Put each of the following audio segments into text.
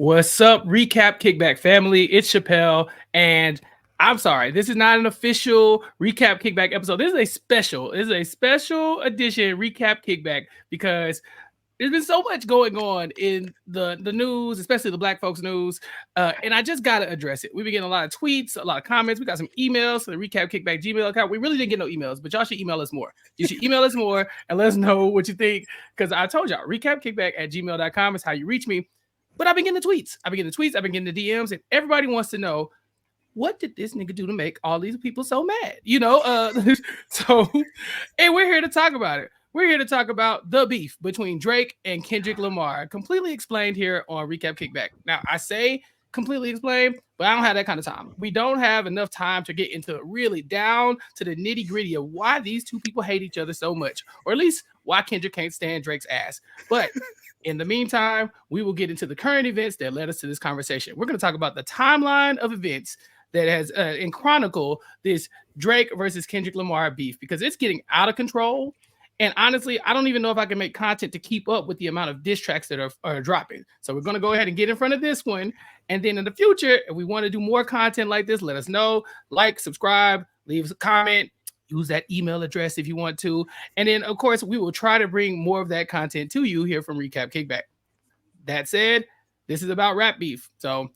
What's up, Recap Kickback family? It's Chappell, and I'm sorry, this is not an official Recap Kickback episode. This is a special. This is a special edition Recap Kickback because there's been so much going on in the news, especially the Black folks news, and I just gotta address it. We've been getting a lot of tweets, a lot of comments. We got some emails to the Recap Kickback Gmail account. We really didn't get no emails, but y'all should email us more. You should email us more and let us know what you think, because I told y'all, recapkickback@gmail.com is how you reach me. But I've been getting the tweets. I've been getting the DMs, and everybody wants to know, what did this nigga do to make all these people so mad? So, and we're here to talk about it. We're here to talk about the beef between Drake and Kendrick Lamar, completely explained here on Recap Kickback. Now, I say completely explained, but I don't have that kind of time. We don't have enough time to get into really down to the nitty gritty of why these two people hate each other so much, or at least why Kendrick can't stand Drake's ass. But in the meantime, we will get into the current events that led us to this conversation. We're going to talk about the timeline of events that has and chronicle this Drake versus Kendrick Lamar beef, because it's getting out of control. And honestly, I don't even know if I can make content to keep up with the amount of diss tracks that are dropping. So we're going to go ahead and get in front of this one. And then in the future, if we want to do more content like this, let us know. Like, subscribe, leave us a comment. Use that email address if you want to. And then, of course, we will try to bring more of that content to you here from Recap Kickback. That said, this is about rap beef. So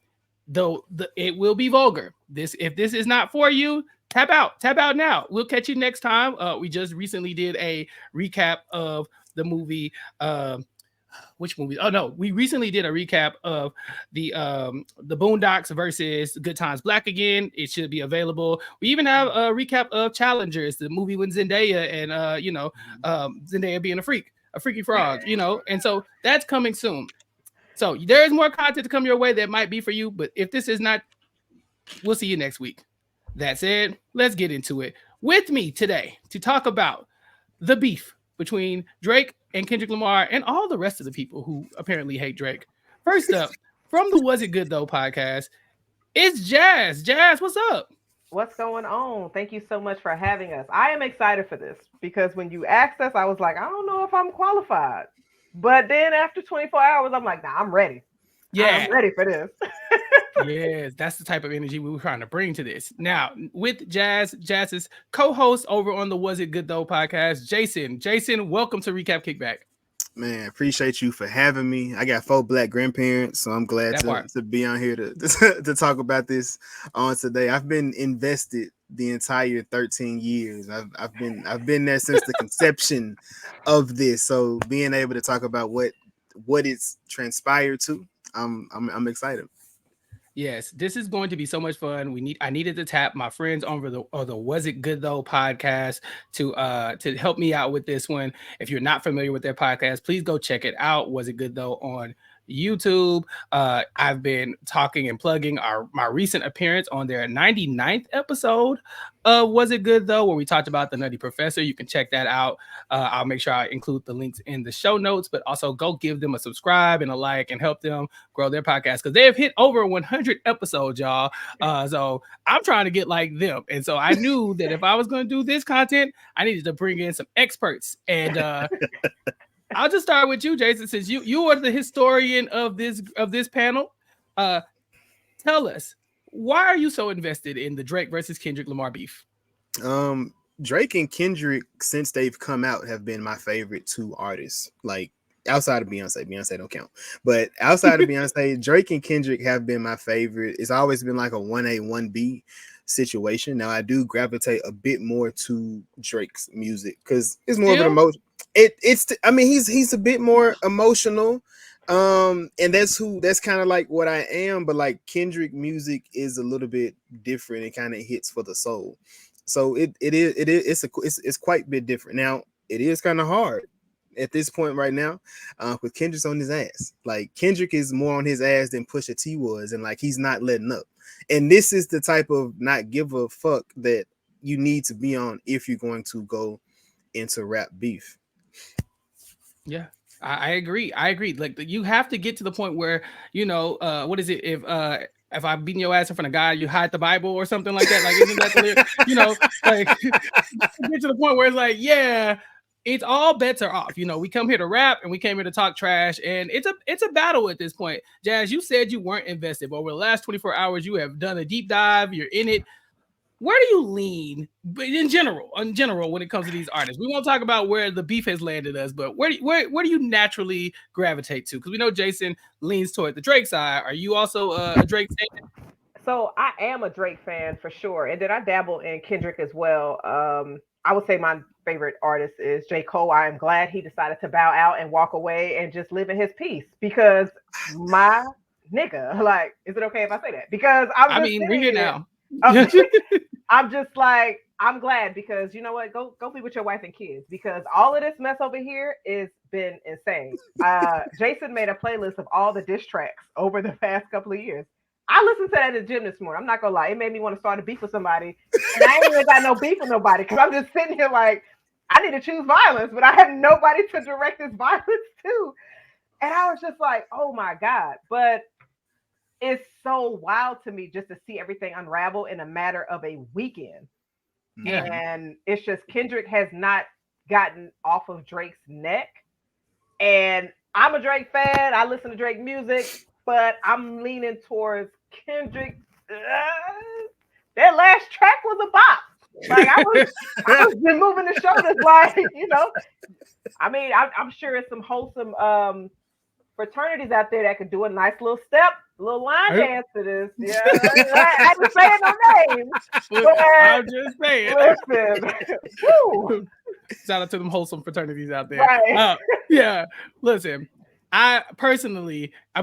though it will be vulgar. If this is not for you, tap out now. We'll catch you next time. We just recently did a recap of the movie. Which movie? Oh no, we recently did a recap of the Boondocks versus Good Times Black Again. It should be available. We even have a recap of Challengers, the movie with Zendaya and Zendaya being a freaky frog, and so that's coming soon. So there is more content to come your way that might be for you, but if this is not, we'll see you next week. That said, let's get into it. With me today to talk about the beef between Drake and Kendrick Lamar and all the rest of the people who apparently hate Drake. First up, from the Was It Good Though podcast, it's Jazz. Jazz, what's up? What's going on? Thank you so much for having us. I am excited for this because when you asked us, I was like, I don't know if I'm qualified. But then after 24 hours, I'm like, nah, I'm ready. Yeah. I'm ready for this. Yes, that's the type of energy we were trying to bring to this. Now, with Jazz's co-host over on the Was It Good Though podcast, Jason. Jason, welcome to Recap Kickback. Man, appreciate you for having me. I got 4 Black grandparents, so I'm glad to be on here to talk about this on today. I've been invested the entire 13 years. I've been there since the conception of this. So being able to talk about what it's transpired to, I'm excited. Yes, this is going to be so much fun. I needed to tap my friends over the Was It Good Though podcast to help me out with this one. If you're not familiar with their podcast, please go check it out. Was It Good Though on YouTube. I've been talking and plugging my recent appearance on their 99th episode of Was It Good Though, where we talked about the Nutty Professor. You can check that out. I'll make sure I include the links in the show notes, but also go give them a subscribe and a like and help them grow their podcast, because they have hit over 100 episodes, y'all. So I'm trying to get like them. And so I knew that if I was going to do this content, I needed to bring in some experts. And I'll just start with you, Jason, since you are the historian of this panel. Tell us, why are you so invested in the Drake versus Kendrick Lamar beef? Drake and Kendrick, since they've come out, have been my favorite 2 artists. Like outside of Beyonce don't count, but outside of Beyonce, Drake and Kendrick have been my favorite. It's always been like a 1A 1B situation. Now I do gravitate a bit more to Drake's music because it's more of an emotion. He's a bit more emotional. And that's kind of like what I am, but like Kendrick music is a little bit different. It kind of hits for the soul. So it's quite a bit different. Now it is kind of hard at this point right now, with Kendrick's on his ass. Like Kendrick is more on his ass than Pusha T was, and like he's not letting up. And this is the type of not give a fuck that you need to be on if you're going to go into rap beef. Yeah, I agree. Like you have to get to the point where, what is it? If I'm beating your ass in front of God, you hide the Bible or something like that. Like, isn't that like get to the point where it's like, yeah, it's all bets are off. We come here to rap and we came here to talk trash, and it's a battle at this point. Jazz, you said you weren't invested, but over the last 24 hours, you have done a deep dive. You're in it. Where do you lean, but in general, when it comes to these artists? We won't talk about where the beef has landed us, but where do you naturally gravitate to? Because we know Jason leans toward the Drake side. Are you also a Drake fan? So I am a Drake fan for sure, and then I dabble in Kendrick as well. I would say my favorite artist is J. Cole. I am glad he decided to bow out and walk away and just live in his peace, because my nigga, like, is it okay if I say that? Because we're here now. I'm just like, I'm glad, because you know what? Go be with your wife and kids, because all of this mess over here has been insane. Jason made a playlist of all the diss tracks over the past couple of years. I listened to that at the gym this morning. I'm not gonna lie, it made me want to start a beef with somebody, and I ain't even got no beef with nobody, because I'm just sitting here like, I need to choose violence, but I have nobody to direct this violence to. And I was just like, oh my God. But it's so wild to me just to see everything unravel in a matter of a weekend. Yeah. And it's just, Kendrick has not gotten off of Drake's neck. And I'm a Drake fan. I listen to Drake music, but I'm leaning towards Kendrick. That last track was a bop. Like, I was just moving the shoulders, like, I mean, I'm sure it's some wholesome fraternities out there that could do a nice little step, little line dance to this. Yeah, I ain't saying no names. I'm just saying. Listen, woo. Shout out to them wholesome fraternities out there. Right. Yeah, listen. I'm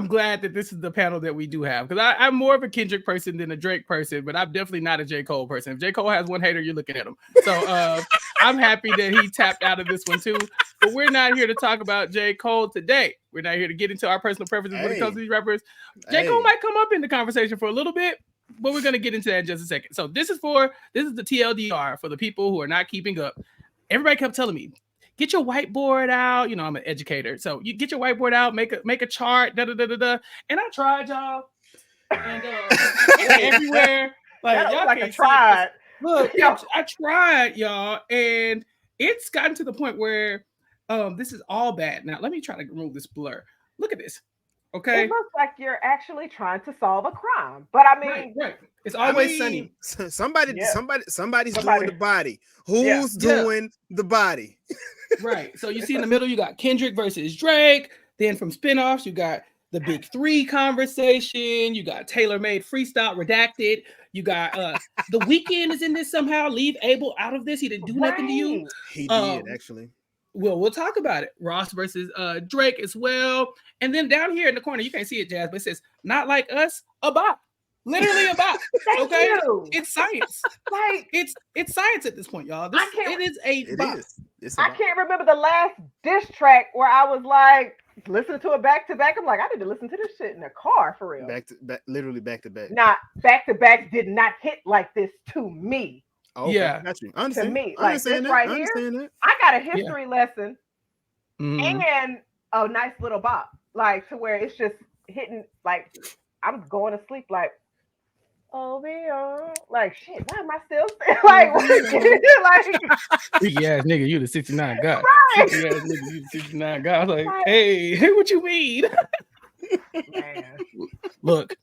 glad that this is the panel that we do have, because I'm more of a Kendrick person than a Drake person, but I'm definitely not a J. Cole person. If J. Cole has one hater, you're looking at him. So I'm happy that he tapped out of this one too. But we're not here to talk about J. Cole today. We're not here to get into our personal preferences when it comes to these rappers. J. Cole might come up in the conversation for a little bit, but we're going to get into that in just a second. So this is the TLDR for the people who are not keeping up. Everybody kept telling me, get your whiteboard out. I'm an educator. So you get your whiteboard out, make a chart, And I tried, y'all. And everywhere. Like, y'all like I tried. Look, I tried, y'all. And it's gotten to the point where this is all bad. Now, let me try to remove this blur. Look at this. Okay. It looks like you're actually trying to solve a crime. But I mean, right. It's always sunny. Somebody's doing the body. Who's doing the body? Right. So you see in the middle, you got Kendrick versus Drake. Then from spinoffs, you got the Big Three conversation. You got tailor-made freestyle redacted. You got The Weeknd is in this somehow. Leave Abel out of this. He didn't do nothing to you. He did, actually. Well, we'll talk about it. Ross versus Drake as well. And then down here in the corner, you can't see it, Jazz, but it says, not like us, a bop. Literally a bop. Okay? It's science. Like, it's science at this point, y'all. It is a bop. I can't remember the last diss track where I was like, listening to it back to back. I'm like, I need to listen to this shit in the car for real. Literally back to back. Nah, back to back did not hit like this to me. Oh, okay. Yeah, got you. To me, like this right here, I got a history lesson and a nice little bop, like to where it's just hitting. Like I'm going to sleep, like like shit. Why am I still yeah, nigga, you the 69 guy. Right. Yeah, nigga, you the 69 guy. I was like, hey, what you mean? Man. Look.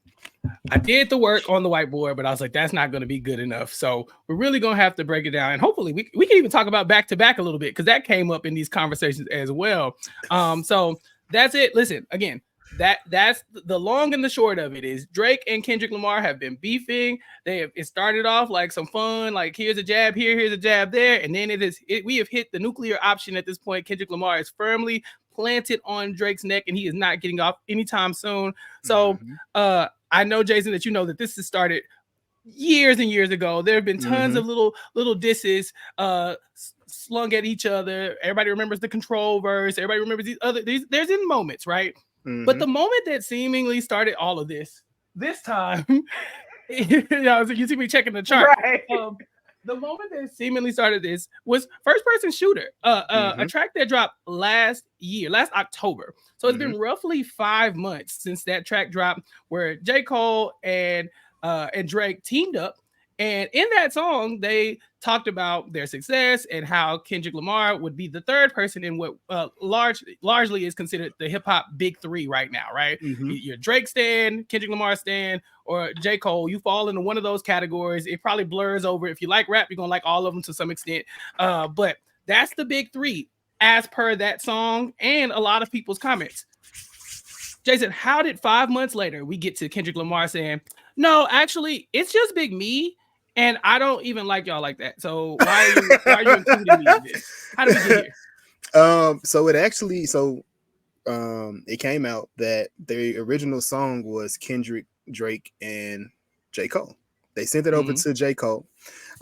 I did the work on the whiteboard, but I was like, that's not going to be good enough. So we're really going to have to break it down. And hopefully we can even talk about back to back a little bit, because that came up in these conversations as well. So that's it. Listen, again, that's the long and the short of it is Drake and Kendrick Lamar have been beefing. It started off like some fun, like here's a jab here, here's a jab there. And then we have hit the nuclear option at this point. Kendrick Lamar is firmly planted on Drake's neck and he is not getting off anytime soon. So, I know, Jason, that you know that this has started years and years ago. There have been tons of little disses slung at each other. Everybody remembers the Control verse. Everybody remembers there's in moments, right? But the moment that seemingly started all of this time, you see me checking the chart. Right. The moment that seemingly started this was First Person Shooter, a track that dropped last October. So it's been roughly 5 months since that track dropped, where J. Cole and Drake teamed up And in that song, they talked about their success and how Kendrick Lamar would be the third person in what largely is considered the hip hop big three right now, right? You're Drake stan, Kendrick Lamar stan, or J. Cole. You fall into one of those categories. It probably blurs over. If you like rap, you're gonna like all of them to some extent. But that's the big three as per that song and a lot of people's comments. Jason, how did 5 months later we get to Kendrick Lamar saying, no, actually, it's just Big Me, and I don't even like y'all like that. So why are you including me in this? How did we get here? It came out that the original song was Kendrick, Drake, and J. Cole. They sent it over to J. Cole.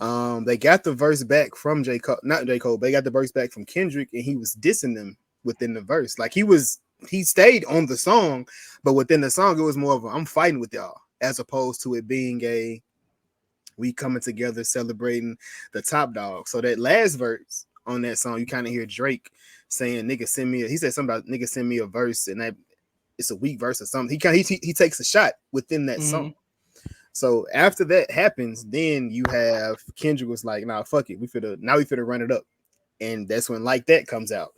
They got the verse back from J. Cole, not J. Cole. They got the verse back from Kendrick, and he was dissing them within the verse. Like he stayed on the song, but within the song, it was more of a I'm fighting with y'all, as opposed to it being a we coming together celebrating the top dog. So that last verse on that song, you kind of hear Drake saying, "Nigga, send me." He said something about "nigga, send me a verse," and that it's a weak verse or something. He takes a shot within that song. So after that happens, then you have Kendrick was like, "Nah, fuck it, we finna run it up," and that's when Like That comes out,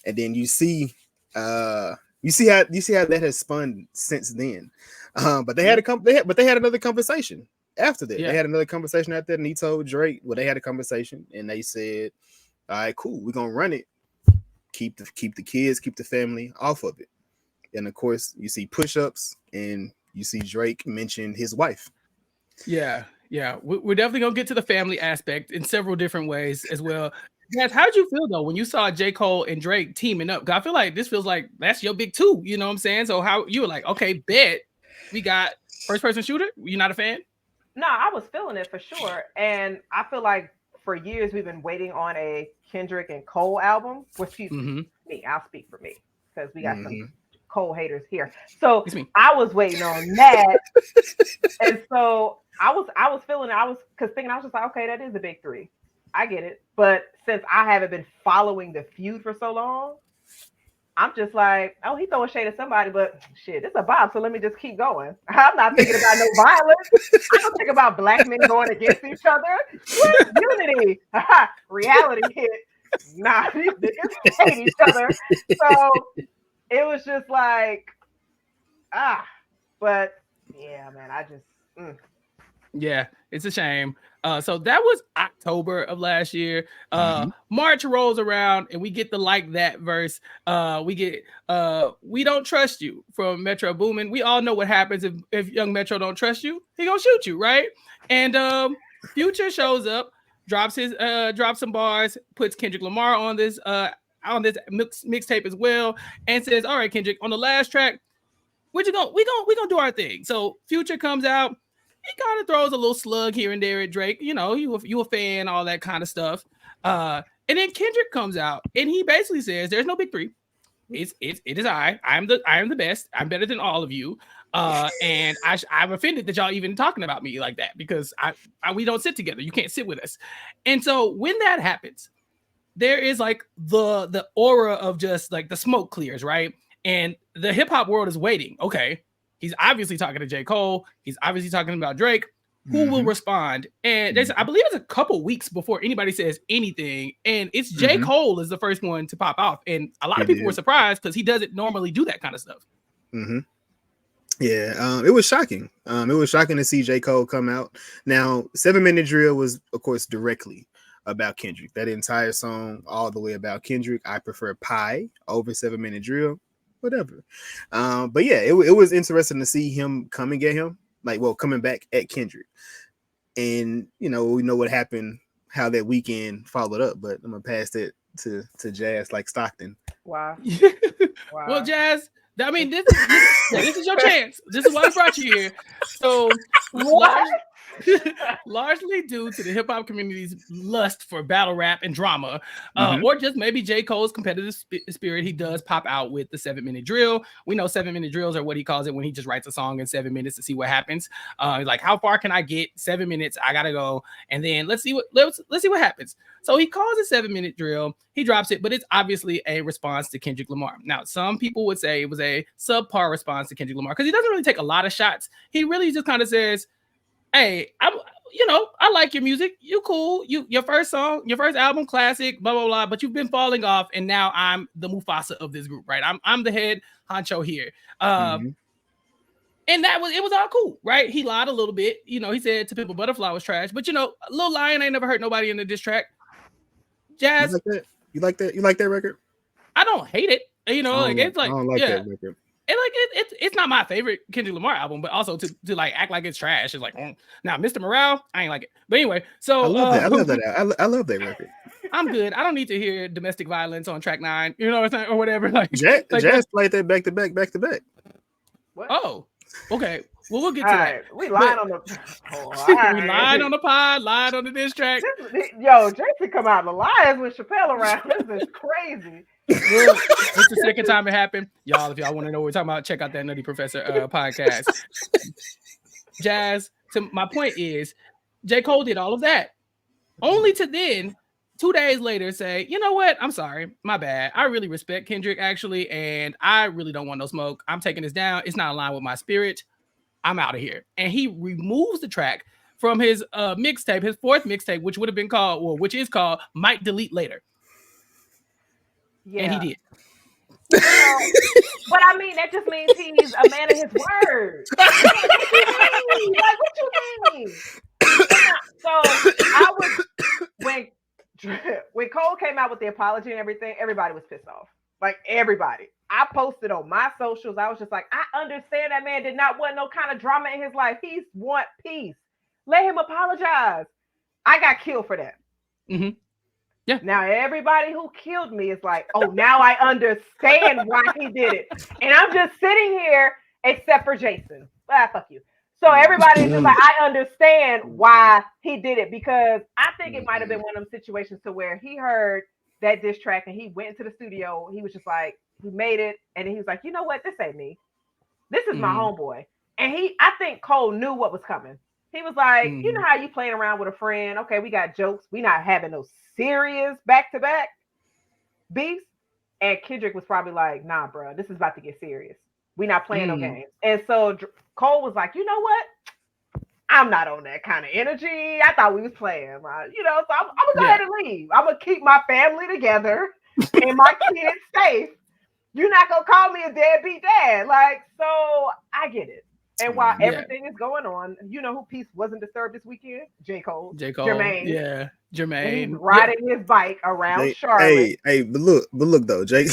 and then you see how that has spun since then. But they had another conversation after that. Yeah. They had another conversation after that, and he told Drake, well, they had a conversation, and they said, "All right, cool, we're gonna run it. Keep the kids, keep the family off of it." And of course, you see push-ups, and you see Drake mention his wife. Yeah. We're definitely gonna get to the family aspect in several different ways as well. Yes, how did you feel though when you saw J. Cole and Drake teaming up? I feel like this feels like that's your big two. You know what I'm saying? So how you were like, okay, bet we got first-person shooter. You not a fan? No, I was feeling it for sure, and I feel like for years we've been waiting on a Kendrick and Cole album. Which me, I'll speak for me because we got some Cole haters here. So I was waiting on that, and so I was feeling it. I was just like, okay, that is the big three. I get it, but since I haven't been following the feud for so long, I'm just like, oh, he throwing shade at somebody, but shit, it's a vibe, so let me just keep going. I'm not thinking about no violence. I don't think about black men going against each other. Unity. Reality hit. Nah, these niggas hate each other. So it was just like, but yeah, man, I just Yeah, it's a shame. So that was October of last year. March rolls around and we get the Like That verse. We get We Don't Trust You from Metro Boomin. We all know what happens if young Metro don't trust you. He gonna shoot you, right? And Future shows up, drops some bars, puts Kendrick Lamar on this mixtape as well, and says, "All right, Kendrick, on the last track, we gonna do our thing." So Future comes out. He kind of throws a little slug here and there at Drake. You know, you a fan, all that kind of stuff. And then Kendrick comes out and he basically says, "There's no big three. It is I am the best. I'm better than all of you. And I'm offended that y'all even talking about me like that because we don't sit together. You can't sit with us." And so when that happens, there is like the aura of just like the smoke clears, right? And the hip hop world is waiting. Okay. He's obviously talking to J. Cole. He's obviously talking about Drake. Who will respond? And I believe it's a couple weeks before anybody says anything. And it's J. Cole is the first one to pop off. And a lot of people were surprised because he doesn't normally do that kind of stuff. Yeah, it was shocking. It was shocking to see J. Cole come out. Now, 7 Minute Drill was, of course, directly about Kendrick. That entire song, all the way about Kendrick. I prefer Pie over 7 Minute Drill. Whatever. But yeah, it was interesting to see him coming at him, coming back at Kendrick. And we know what happened, how that weekend followed up, but I'm gonna pass that to Jazz like Stockton. Wow. Well, Jazz, I mean, this is your chance. This is why I brought you here. So largely due to the hip hop community's lust for battle rap and drama, or just maybe J. Cole's competitive spirit, he does pop out with the 7 Minute Drill. We know 7 Minute Drills are what he calls it when he just writes a song in 7 minutes to see what happens. Like, how far can I get? 7 minutes, I gotta go, and then let's see what happens. So he calls it 7 Minute Drill. He drops it, but it's obviously a response to Kendrick Lamar. Now, some people would say it was a subpar response to Kendrick Lamar because he doesn't really take a lot of shots. He really just kind of says, "Hey, you know, I like your music. You cool. Your first song, your first album, classic, blah, blah, blah. But you've been falling off, and now I'm the Mufasa of this group, right? I'm the head honcho here. And it was all cool, right? He lied a little bit. You know, he said To Pimp a Butterfly was trash. But, you know, Lil Lion ain't never hurt nobody in the diss track. Jazz. You like that? You like that? You like that record? I don't hate it. You know, like it's like, I don't like that record. And like it's not my favorite Kendrick Lamar album, but also to like act like it's trash is like, now Mr. Morale, I ain't like it. But anyway, so I love that. I love that. I love that record. I'm good. I don't need to hear domestic violence on track 9, you know what I'm saying, or whatever. Like Jazz played that back to back. What? Oh, okay. Well, we'll get to that. We lied on the. We lied on the pod, lied on the diss track. Yo, Jason come out the lies with Chappell around. This is crazy. Well, it's the second time it happened. Y'all, if y'all want to know what we're talking about, check out that Nutty Professor podcast. Jazz, so my point is, J. Cole did all of that. Only to then, 2 days later, say, you know what? I'm sorry. My bad. I really respect Kendrick, actually, and I really don't want no smoke. I'm taking this down. It's not aligned with my spirit. I'm out of here. And he removes the track from his mixtape, his 4th mixtape, which would have been called, or which is called Might Delete Later. Yeah. And he did. Well, but I mean, that just means he's a man of his word. Like, what you mean? So I was when Cole came out with the apology and everything, everybody was pissed off. Like everybody. I posted on my socials. I was just like, I understand that man did not want no kind of drama in his life. He want peace. Let him apologize. I got killed for that. Mm-hmm. Yeah. Now everybody who killed me is like, oh, now I understand why he did it. And I'm just sitting here, except for Jason. Fuck you. So everybody's just like, I understand why he did it, because I think it might have been one of them situations to where he heard that diss track and he went into the studio. He was just like, he made it, and he was like, you know what? This ain't me. This is my homeboy. And I think Cole knew what was coming. He was like, you know how you playing around with a friend? Okay, we got jokes. We not having no serious back-to-back beefs. And Kendrick was probably like, nah, bro, this is about to get serious. We not playing no games. And so Cole was like, you know what? I'm not on that kind of energy. I thought we was playing, you know, so I'm gonna go ahead and leave. I'm gonna keep my family together and my kids safe. You're not gonna call me a deadbeat dad. Like, so I get it. And while everything is going on, you know who peace wasn't disturbed this weekend? J. Cole. Jermaine. Yeah, Jermaine. He's riding his bike around Charlotte. Hey, but look though, Jake.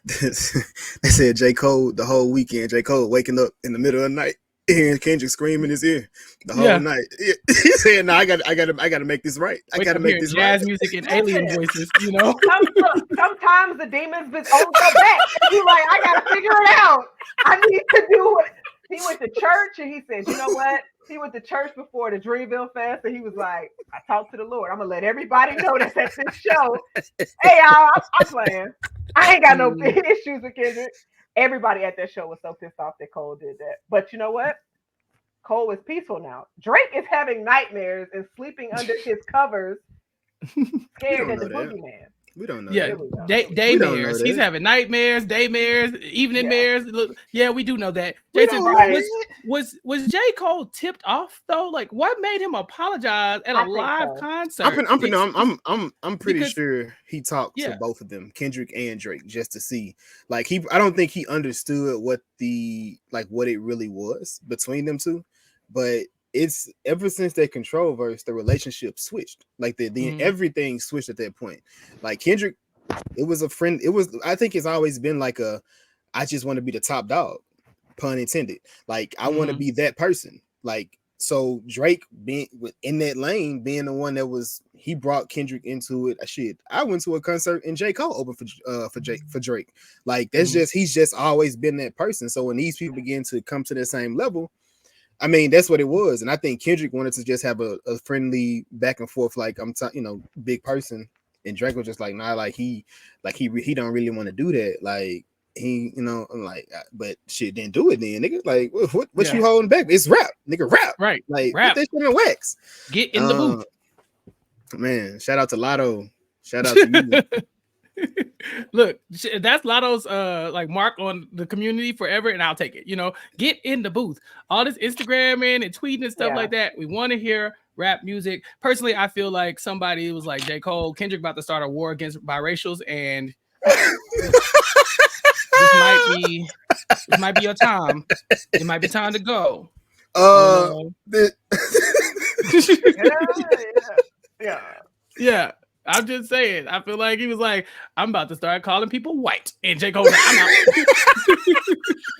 They said J. Cole the whole weekend. J. Cole waking up in the middle of the night, hearing Kendrick scream in his ear the whole night. He said, "No, I gotta make this right. I gotta make this jazz right." music and alien voices, you know. Sometimes the demons been on your back. And you like, I gotta figure it out. I need to do it. He went to church and he said, you know what? He went to church before the Dreamville Fest and he was like, I talked to the Lord. I'm gonna let everybody know that's at this show. Hey, y'all, I'm playing. I ain't got no issues with Kendrick. Everybody at that show was so pissed off that Cole did that. But you know what? Cole is peaceful now. Drake is having nightmares and sleeping under his covers, scared of the boogeyman. We don't know. Yeah, daymares. He's having nightmares, daymares, evening mares. Yeah, we do know that. Jason, was J. Cole tipped off though? Like, what made him apologize at a live concert? I'm pretty sure he talked to both of them, Kendrick and Drake, just to see. Like, I don't think he understood what it really was between them two, but it's ever since that Controlverse, the relationship switched. Like everything switched at that point. Like Kendrick, it was a friend. I think it's always been like I just want to be the top dog, pun intended. Like I want to be that person. Like, so Drake being in that lane, being the one that he brought Kendrick into it. I went to a concert and J. Cole opened for Drake. Like he's just always been that person. So when these people begin to come to the same level, I mean, that's what it was. And I think Kendrick wanted to just have a friendly back and forth, like big person. And Drake was just like, nah, he don't really want to do that. Like he, I'm like, but shit, didn't do it then, nigga. Like, what you holding back? It's rap, nigga, rap. Right. Like, rap. Put that shit in wax. Get in the booth. Man, shout out to Lotto. Shout out to you. Look, that's Lotto's mark on the community forever, and I'll take it. Get in the booth. All this Instagramming and tweeting and stuff like that. We want to hear rap music. Personally, I feel like somebody was like J. Cole, Kendrick about to start a war against biracials, and this might be your time. It might be time to go. Yeah. I'm just saying. I feel like he was like, I'm about to start calling people white, and J. Cole, I'm out.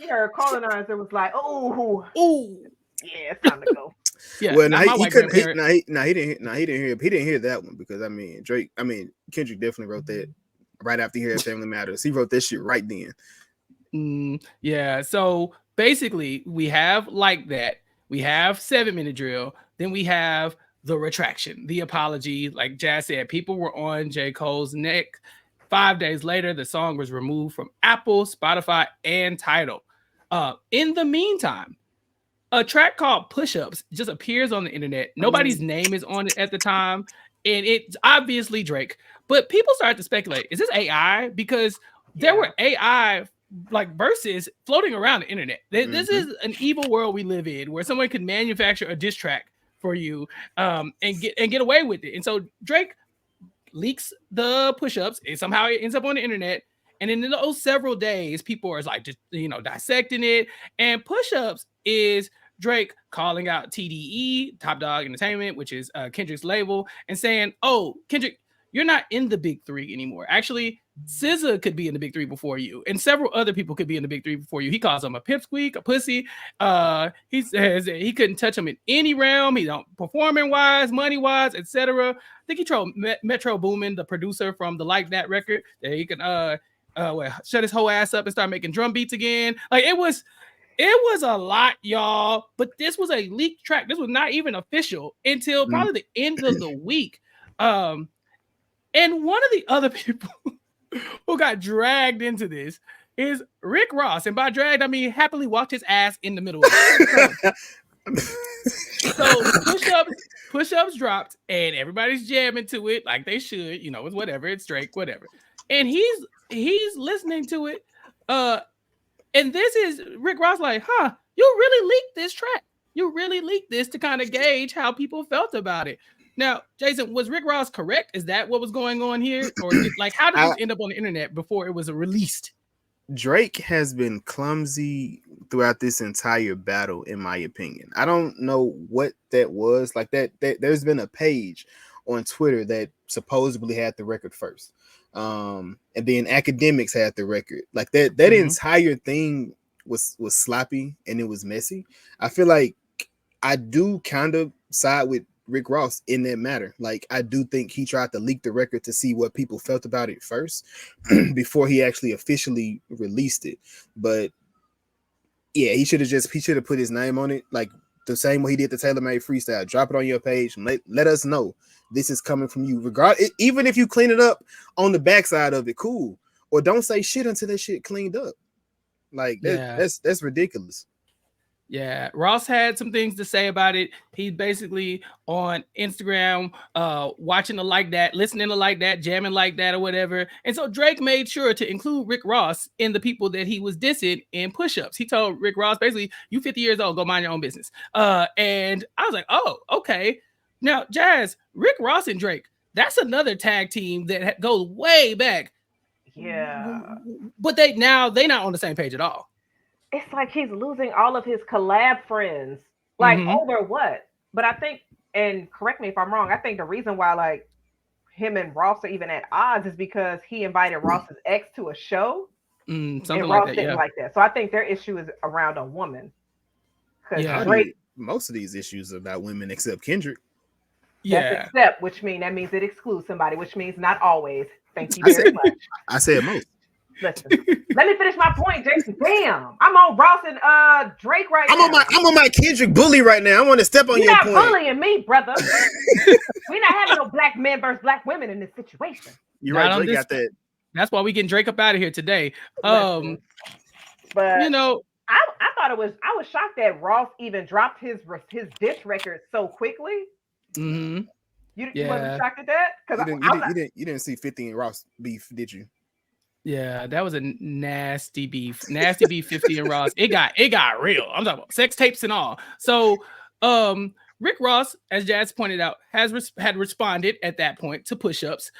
Yeah, colonizer was like, oh, yeah, it's time to go. Yeah, well, he couldn't. He didn't hear that one because Kendrick definitely wrote that right after he heard Family Matters. He wrote that shit right then. Yeah. So basically, we have Like That. We have 7 Minute Drill. Then we have the retraction, the apology. Like Jazz said, people were on J. Cole's neck. 5 days later, the song was removed from Apple, Spotify, and Tidal. In the meantime, a track called Push Ups just appears on the internet. Nobody's name is on it at the time. And it's obviously Drake. But people started to speculate, is this AI? Because there were AI like verses floating around the internet. This is an evil world we live in where someone can manufacture a diss track for you and get away with it. And so Drake leaks the push-ups and somehow it ends up on the internet. And in those several days, people are like just dissecting it. And push-ups is Drake calling out TDE, Top Dog Entertainment, which is Kendrick's label, and saying, "Oh, Kendrick, you're not in the big 3 anymore. Actually, SZA could be in the big 3 before you, and several other people could be in the big 3 before you." He calls him a pipsqueak, a pussy. He says he couldn't touch him in any realm. He don't performing wise, money wise, etc. I think he told Metro Boomin, the producer from the Like That record, that he can shut his whole ass up and start making drum beats again. Like it was a lot, y'all. But this was a leaked track. This was not even official until probably the end of the week. And one of the other people who got dragged into this is Rick Ross. And by dragged, I mean happily walked his ass in the middle of it. So push-ups dropped, and everybody's jamming to it like they should. It's whatever. It's Drake, whatever. And he's listening to it. And this is Rick Ross like, you really leaked this track. You really leaked this to kind of gauge how people felt about it. Now, Jason, was Rick Ross correct? Is that what was going on here? Or how did this end up on the internet before it was released? Drake has been clumsy throughout this entire battle, in my opinion. I don't know what that was. Like that there's been a page on Twitter that supposedly had the record first. And then Academics had the record. Like that entire thing was sloppy and it was messy. I feel like I do kind of side with Rick Ross in that matter. Like I do think he tried to leak the record to see what people felt about it first before he actually officially released it. But yeah, he should have put his name on it, like the same way he did the Taylor Made freestyle. Drop it on your page and let us know this is coming from you. Even if you clean it up on the backside of it, cool. Or don't say shit until that shit cleaned up. Like that's ridiculous. Yeah, Ross had some things to say about it. He's basically on Instagram, watching the Like That, listening to Like That, jamming Like That or whatever. And so Drake made sure to include Rick Ross in the people that he was dissing in push-ups. He told Rick Ross, basically, you 50 years old, go mind your own business. And I was like, oh, okay. Now, Jazz, Rick Ross and Drake, that's another tag team that goes way back. Yeah. But they're not on the same page at all. It's like he's losing all of his collab friends. Like over what? But I think, and correct me if I'm wrong, I think the reason why like him and Ross are even at odds is because he invited Ross's ex to a show. Something and like Ross that, didn't like that. So I think their issue is around a woman. Yeah, Drake, most of these issues are about women except Kendrick. Yeah. Except, which means it excludes somebody, which means not always. Thank you very much. I said most. Listen, let me finish my point, Jason. Damn, I'm on Ross and Drake now. I'm on my Kendrick bully right now. I want to step on your point. You're not bullying me, brother. We're not having no black men versus black women in this situation. You're right. Drake got that. That's why we getting Drake up out of here today. But I thought I was shocked that Ross even dropped his diss record so quickly. Mm-hmm. You wasn't shocked at that? Because you didn't see 50 and Ross beef, did you? Yeah, that was a nasty beef. Nasty beef, 50 and Ross. It got real. I'm talking about sex tapes and all. So Rick Ross, as Jazz pointed out, had responded at that point to push-ups.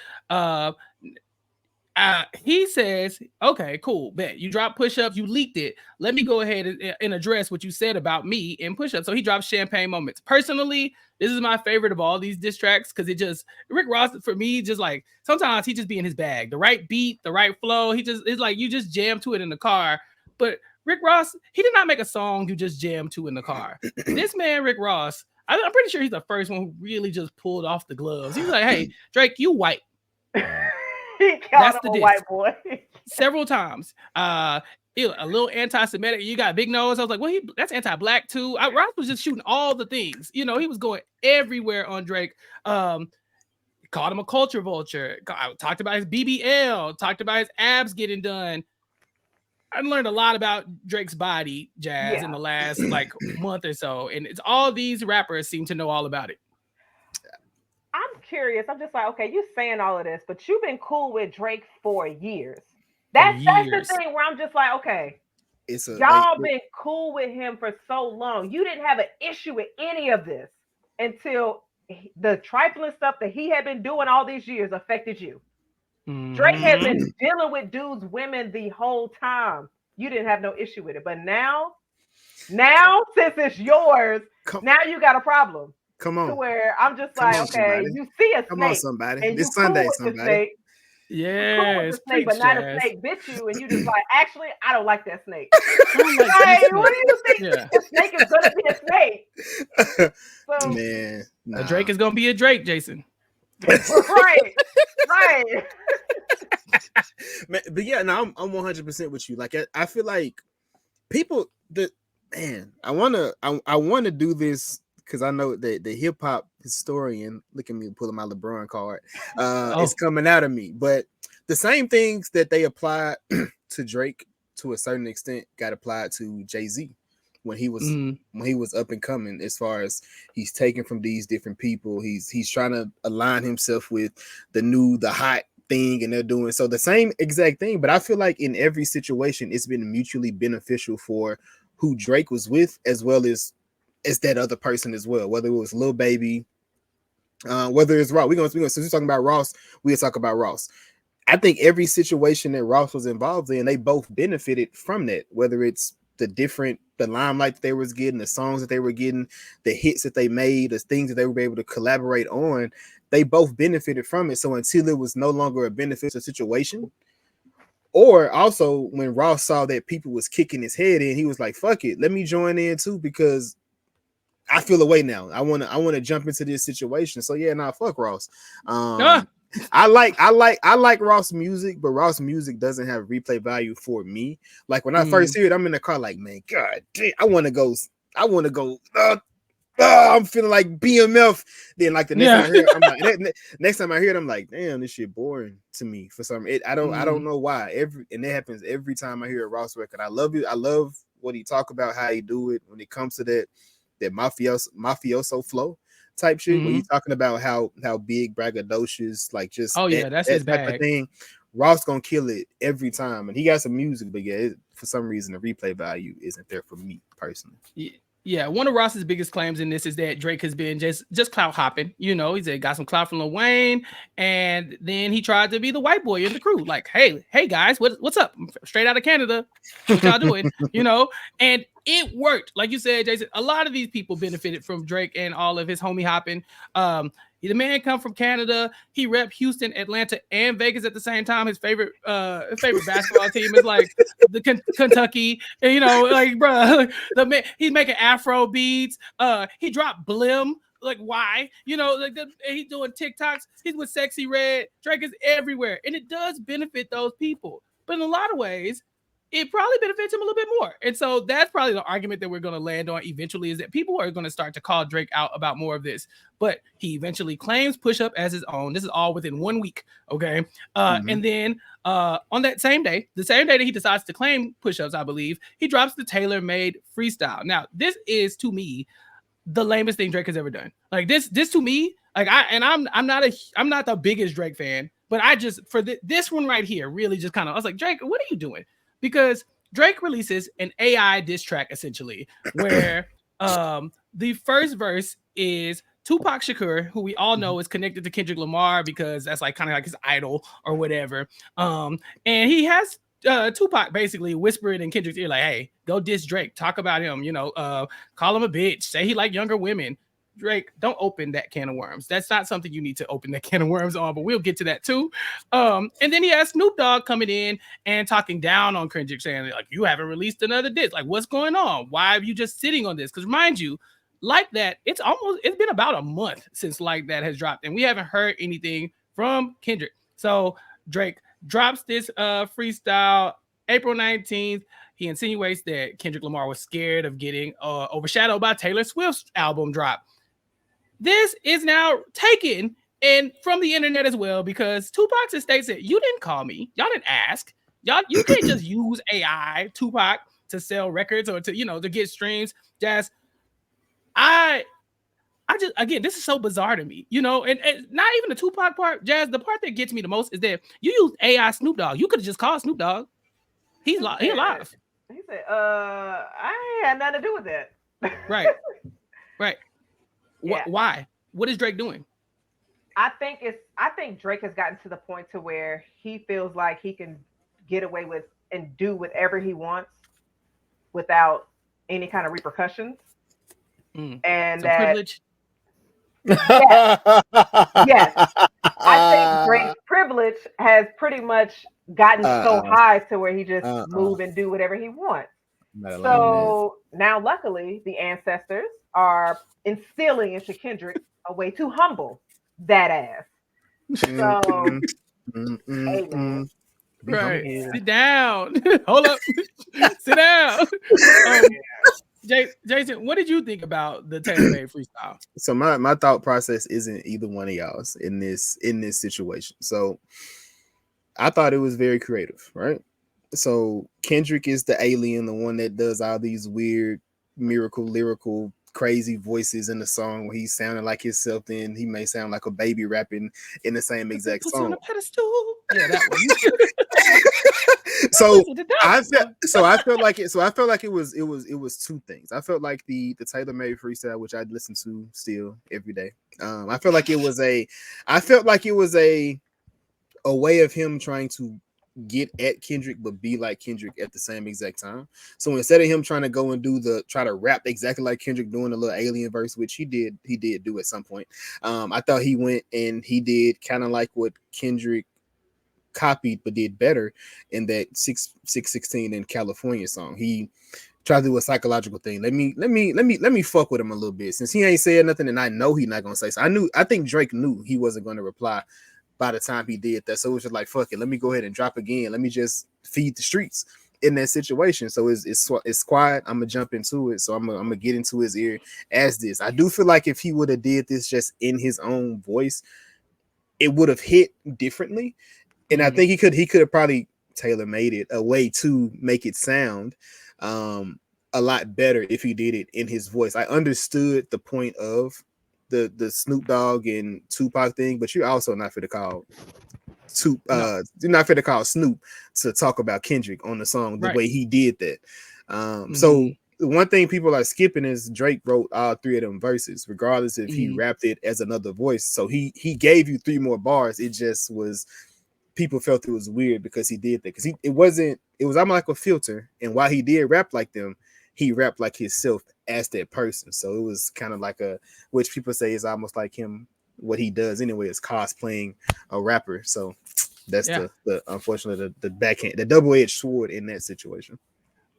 He says, okay, cool, bet. You dropped push-ups, you leaked it. Let me go ahead and address what you said about me in push-ups. So he drops Champagne Moments. Personally, this is my favorite of all these diss tracks because Rick Ross, for me, just like, sometimes he just be in his bag. The right beat, the right flow. It's like you just jam to it in the car. But Rick Ross, he did not make a song you just jam to in the car. This man, Rick Ross, I'm pretty sure he's the first one who really just pulled off the gloves. He's like, hey, Drake, you white. That's the white boy several times. A little anti-Semitic. You got big nose. I was like, well, that's anti-black too. Ross was just shooting all the things. He was going everywhere on Drake. Called him a culture vulture. Talked about his BBL. Talked about his abs getting done. I learned a lot about Drake's body, Jazz, in the last month or so, and it's all these rappers seem to know all about it. I'm curious. I'm just like, okay, you're saying all of this, but you've been cool with Drake for years. That's the thing where I'm just like, okay, y'all been cool with him for so long. You didn't have an issue with any of this until the trifling stuff that he had been doing all these years affected you. Drake has been dealing with dudes, women the whole time. You didn't have no issue with it. But now since it's yours, now you got a problem. Come on. To where I'm just like, okay, you see a snake. Come on, somebody. And it's Sunday, cool somebody. Yeah, cool snake, but not a snake bit you, and you just like, actually, I don't like that snake. What do you think? Yeah. The snake is gonna be a snake. So, man, a Drake is gonna be a Drake, Jason. right. But yeah, no, I'm 100% with you. Like, I feel like people I wanna do this because I know that the hip hop historian, look at me pulling my LeBron card, is coming out of me. But the same things that they apply to Drake to a certain extent got applied to Jay-Z when he was up and coming, as far as he's taken from these different people. He's trying to align himself with the hot thing, and they're doing so the same exact thing. But I feel like in every situation, it's been mutually beneficial for who Drake was with, as well as that other person as well, whether it was Lil Baby, whether it's Ross. Since we're talking about Ross, we'll talk about Ross. I think every situation that Ross was involved in, they both benefited from that, whether it's the limelight that they was getting, the songs that they were getting, the hits that they made, the things that they were able to collaborate on, they both benefited from it. So until it was no longer a beneficial situation, or also when Ross saw that people was kicking his head in, he was like, fuck it, let me join in too, because I feel away now. I want to jump into this situation. So yeah, fuck Ross. I like Ross music, but Ross music doesn't have replay value for me. Like when I first hear it, I'm in the car like, man, god damn, I want to go. I'm feeling like BMF. Then like the next time I hear it, I'm like, damn, this shit boring to me for some. I don't know why. And it happens every time I hear a Ross record. I love it. I love what he talk about, how he do it when it comes to that mafioso flow type shit. When he's talking about how big, braggadocious, like just that's his bag. Type of thing. Ross gonna kill it every time, and he got some music, but for some reason the replay value isn't there for me personally. Yeah, one of Ross's biggest claims in this is that Drake has been just clout hopping. He said got some clout from Lil Wayne, and then he tried to be the white boy in the crew. Like, hey guys, what's up? I'm straight out of Canada. What y'all doing? And it worked. Like you said, Jason, a lot of these people benefited from Drake and all of his homie hopping. The man come from Canada. He rep Houston, Atlanta, and Vegas at the same time. His favorite basketball team is like the Kentucky. And, bro, the man, he's making Afro beats. He dropped Blim. Like, why? He's doing TikToks. He's with Sexy Red. Drake is everywhere, and it does benefit those people. But in a lot of ways, it probably benefits him a little bit more. And so that's probably the argument that we're going to land on eventually, is that people are going to start to call Drake out about more of this. But he eventually claims Push Up as his own. This is all within 1 week. Okay. And then on that same day, the same day that he decides to claim Push Ups, I believe, he drops the tailor-made freestyle. Now, this is, to me, the lamest thing Drake has ever done. Like this to me, like I'm not the biggest Drake fan, but I just, for this one right here, really just kind of, I was like, Drake, what are you doing? Because Drake releases an AI diss track, essentially, where The first verse is Tupac Shakur, who we all know is connected to Kendrick Lamar because that's like kind of like his idol or whatever. And he has Tupac basically whispering in Kendrick's ear, like, "Hey, go diss Drake, talk about him, call him a bitch, say he like younger women." Drake, don't open that can of worms. That's not something you need to open that can of worms on, but we'll get to that too. And then he has Snoop Dogg coming in and talking down on Kendrick, saying, like, you haven't released another disc. Like, what's going on? Why are you just sitting on this? Because mind you, Like That, it's been about a month since Like That has dropped, and we haven't heard anything from Kendrick. So Drake drops this freestyle April 19th. He insinuates that Kendrick Lamar was scared of getting overshadowed by Taylor Swift's album drop. This is now taken and from the internet as well, because Tupac states that you didn't call me, y'all didn't ask, you can't just use AI, Tupac, to sell records or to get streams. Jazz, I just, again, this is so bizarre to me, and not even the Tupac part. Jazz, the part that gets me the most is that you use AI Snoop Dogg. You could have just called Snoop Dogg. He alive. He said, I ain't had nothing to do with that. Right. Yeah. Why? What is Drake doing? I think Drake has gotten to the point to where he feels like he can get away with and do whatever he wants without any kind of repercussions. And that privilege. Yes. I think Drake's privilege has pretty much gotten so high to where he just move and do whatever he wants. So now, luckily, the ancestors are instilling into Kendrick a way to humble that ass. So, hey, man. Right. Sit down. Hold up. Sit down. Jason, what did you think about the tailor-made freestyle? So my thought process isn't either one of y'all's in this situation. So I thought it was very creative, right? So Kendrick is the alien, the one that does all these weird, miracle, lyrical, crazy voices in the song where he's sounding like himself. Then he may sound like a baby rapping in the same exact song. On a pedestal. Yeah, that one. I felt like it was two things. I felt like the tailor-made freestyle, which I'd listen to still every day. I felt like it was a way of him trying to get at Kendrick but be like Kendrick at the same exact time. So instead of him trying to go and try to rap exactly like Kendrick doing a little alien verse, which he did do at some point, I thought he went and he did kind of like what Kendrick copied but did better in that 616 in California song. He tried to do a psychological thing. Let me fuck with him a little bit, since he ain't said nothing and I know he's not gonna say so. I think Drake knew he wasn't going to reply by the time he did that, so it was just like, fuck it, let me go ahead and drop again. Let me just feed the streets in that situation. So it's quiet. I'm gonna jump into it. So I'm gonna get into his ear as this. I do feel like if he would have did this just in his own voice, it would have hit differently. And I think he could have probably tailor-made it a way to make it sound a lot better if he did it in his voice. I understood the point of the Snoop Dogg and Tupac thing, but you're also not fit to call you're not fit to call Snoop to talk about Kendrick on the song the way he did that. So the one thing people are skipping is Drake wrote all three of them verses, regardless if he rapped it as another voice. So he gave you 3 more bars. It just was, people felt it was weird because he did that, because it was almost like a filter, and while he did rap like them, he rapped like himself as that person. So it was kind of like which people say is almost like him, what he does anyway is cosplaying a rapper. So that's the unfortunately the backhand, the double-edged sword in that situation.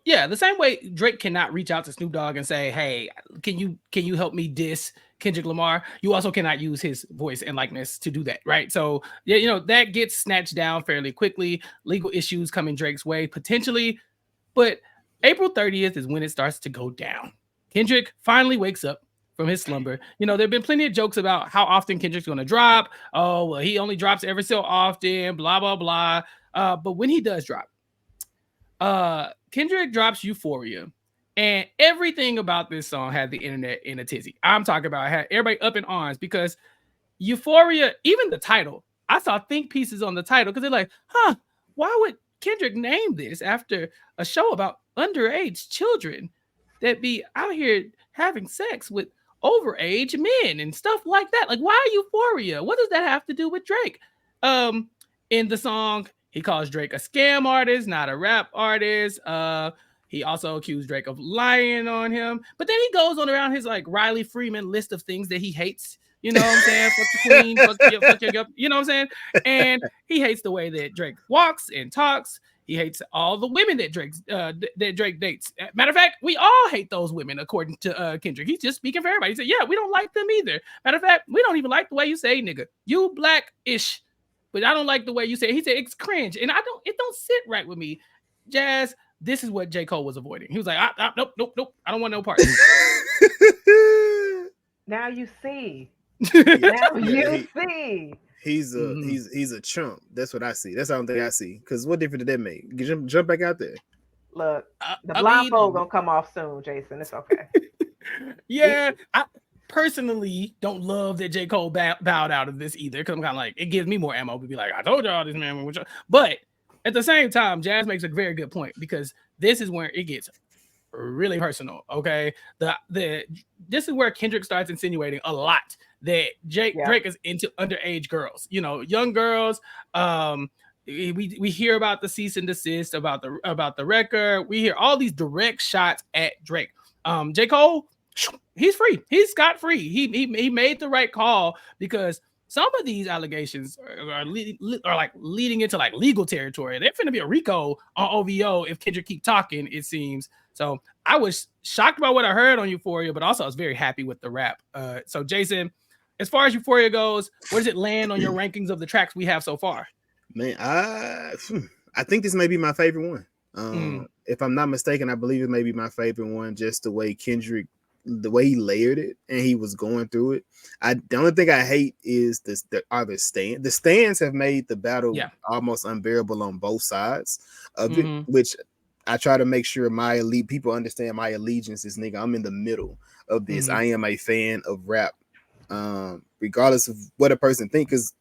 Yeah, the same way Drake cannot reach out to Snoop Dogg and say, "Hey, can you help me diss Kendrick Lamar?" You also cannot use his voice and likeness to do that, right? So yeah, that gets snatched down fairly quickly. Legal issues coming Drake's way potentially, but April 30th is when it starts to go down. Kendrick finally wakes up from his slumber. There have been plenty of jokes about how often Kendrick's going to drop. Oh, well, he only drops every so often, blah, blah, blah. But when he does drop, Kendrick drops Euphoria, and everything about this song had the internet in a tizzy. I'm talking about had everybody up in arms because Euphoria, even the title, I saw think pieces on the title because they're like, why would Kendrick name this after a show about underage children? that be out here having sex with overage men and stuff like that. Like, why Euphoria? What does that have to do with Drake? In the song, he calls Drake a scam artist, not a rap artist. He also accused Drake of lying on him. But then he goes on around his like Riley Freeman list of things that he hates. You know what I'm saying? Fuck the queen, fuck your, you know what I'm saying? And he hates the way that Drake walks and talks. He hates all the women that Drake dates. Matter of fact, we all hate those women, according to Kendrick. He's just speaking for everybody. He said, yeah, we don't like them either. Matter of fact, we don't even like the way you say nigga. You black-ish, but I don't like the way you say it. He said, it's cringe. And it don't sit right with me. Jazz, this is what J. Cole was avoiding. He was like, nope. I don't want no part. Now you see. Now you see. He's a chump. That's what I see. That's the only thing I see. Because what difference did that make? Jump back out there. Look, the blindfold gonna come off soon, Jason. It's okay. Yeah, I personally don't love that J. Cole bowed out of this either. Because I'm kind of like, it gives me more ammo to be like, I told y'all this man. But at the same time, Jazz makes a very good point because this is where it gets really personal. Okay, this is where Kendrick starts insinuating a lot that Drake is into underage girls, young girls. We hear about the cease and desist, about the record. We hear all these direct shots at Drake. J. Cole, he's free. He's scot-free. He made the right call because some of these allegations are like leading into like legal territory. They're finna be a RICO on OVO if Kendrick keep talking, it seems. So I was shocked by what I heard on Euphoria, but also I was very happy with the rap. So Jason, as far as Euphoria goes, where does it land on your rankings of the tracks we have so far? Man, I think this may be my favorite one. If I'm not mistaken, I believe it may be my favorite one. Just the way Kendrick, the way he layered it and he was going through it. The only thing I hate is the stand. The stands have made the battle almost unbearable on both sides of it, which I try to make sure people understand my allegiance is, nigga, I'm in the middle of this. I am a fan of rap, regardless of what a person thinks. Because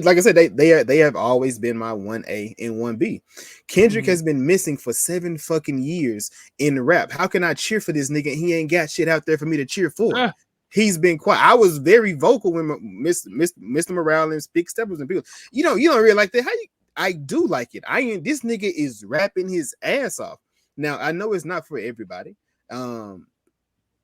like I said, they have always been my 1A and 1B. Kendrick has been missing for 7 fucking years in rap. How can I cheer for this nigga? He ain't got shit out there for me to cheer for. He's been quiet. I was very vocal when Mr. Morale and Big Steppers and people. You don't really like that. I do like it. This nigga is rapping his ass off. Now I know it's not for everybody. And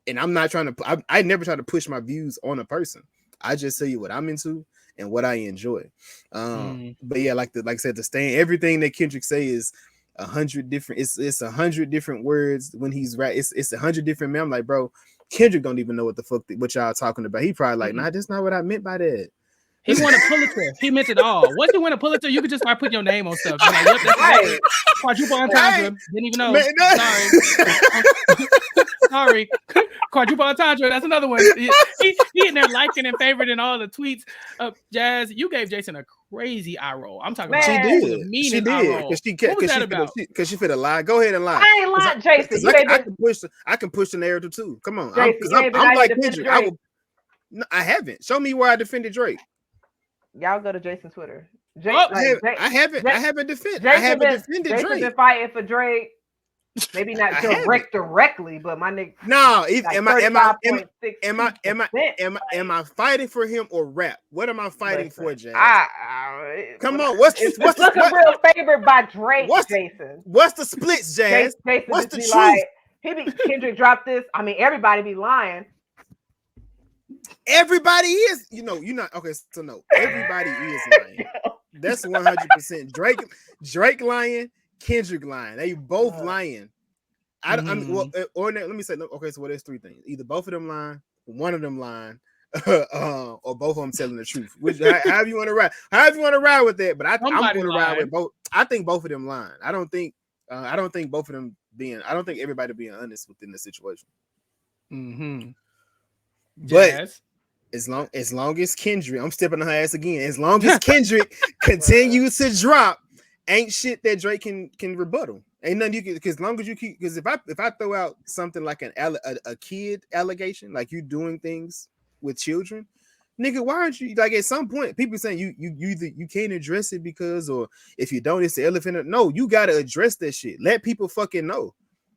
I'm not trying to. I never try to push my views on a person. I just tell you what I'm into and what I enjoy. But yeah, like I said, the stand, everything that Kendrick say is 100 different. It's 100 different words when he's rap. It's 100 different. Man, I'm like, bro, Kendrick don't even know what the fuck what y'all talking about. He probably like, nah, that's not what I meant by that. He won a Pulitzer. He meant it all. Once you win a Pulitzer, you could just start putting your name on stuff. You're like, yep, that's right. Quadruple entendre. Didn't even know. Man, Sorry. Quadruple entendre. That's another one. He in there liking and favoriting all the tweets. Jazz, you gave Jason a crazy eye roll. I'm talking about she did. Because she fit a lie. Go ahead and lie. I ain't lying, Jason. I can push the narrative too. Come on. Jason, I'm like Kendrick. I haven't. Show me where I defended Drake. Y'all go to Jason's Twitter. I haven't defended Jason's Drake. Been fighting for Drake. Maybe not directly, but my nigga. No, am I fighting for him or rap? What am I fighting for, Jazz? Come on, what's looking real favored by Drake, Jason? What's the splits, Jazz? Jason what's the truth? Like, Kendrick dropped this. I mean, everybody be lying. Everybody is, you're not okay. So no, everybody is lying. That's 100%. Drake lying, Kendrick lying. They both lying. Let me say, okay. So there's 3 things: either both of them lying, one of them lying, or both of them telling the truth. Which however you want to ride with that. But I'm going to ride with both. I think both of them lying. I don't think both of them being. I don't think everybody being honest within the situation. But as long as Kendrick, I'm stepping on her ass again. As long as Kendrick continues to drop, ain't shit that Drake can rebuttal. Ain't nothing you can, because as long as you keep, because if I throw out something like a kid allegation, like you doing things with children, nigga, why aren't you like at some point people saying you can't address it because, or if you don't, it's the elephant. No, you gotta address that shit. Let people fucking know.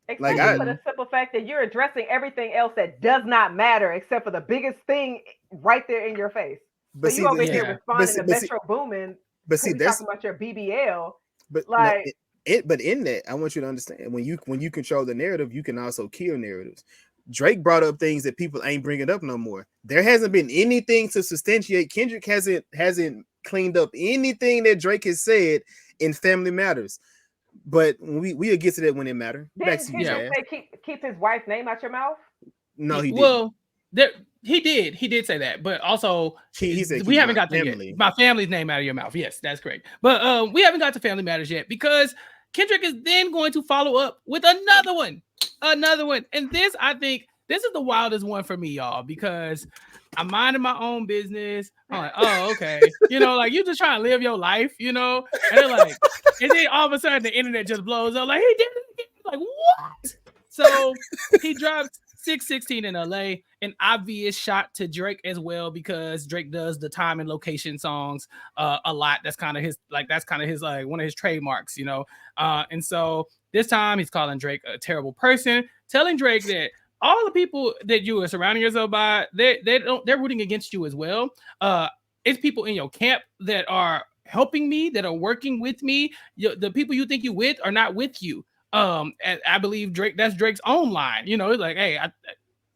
Especially for the simple fact that you're addressing everything else that does not matter except for the biggest thing right there in your face. But so you over here responding to Metro Boomin because you're talking about your BBL. But like but in that, I want you to understand when you control the narrative, you can also kill narratives. Drake brought up things that people ain't bringing up no more. There hasn't been anything to substantiate. Kendrick hasn't cleaned up anything that Drake has said in Family Matters. But we'll get to that when it matters. Didn't Kendrick say keep his wife's name out your mouth? No, he didn't. Well, he did say that, but also he said we haven't got to yet. My family's name out of your mouth. Yes, that's correct. But we haven't got to Family Matters yet because Kendrick is then going to follow up with another one. And this, I think, this is the wildest one for me, y'all, because I'm minding my own business. I'm like, oh, okay. Like you just trying to live your life, and they're like, and then all of a sudden the internet just blows up. Like, he did it again. Like, what? So he dropped 616 in LA, an obvious shot to Drake as well, because Drake does the time and location songs a lot. That's kind of his one of his trademarks, and so this time he's calling Drake a terrible person, telling Drake that all the people that you are surrounding yourself by, they're rooting against you as well. It's people in your camp that are helping me, that are working with me. The people you think you with are not with you. I believe Drake, that's Drake's own line. It's like, hey,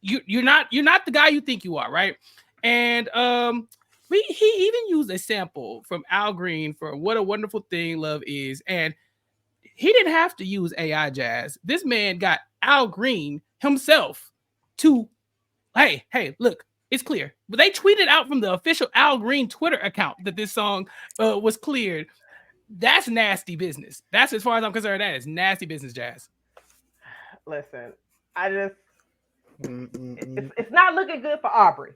you're not the guy you think you are, right? And he even used a sample from Al Green for "What a Wonderful Thing Love Is," and he didn't have to use AI Jazz. This man got Al Green himself to, hey, look, it's clear. But they tweeted out from the official Al Green Twitter account that this song was cleared. That's nasty business. That's, as far as I'm concerned, that is nasty business, Jazz. Listen, I just it's not looking good for Aubrey.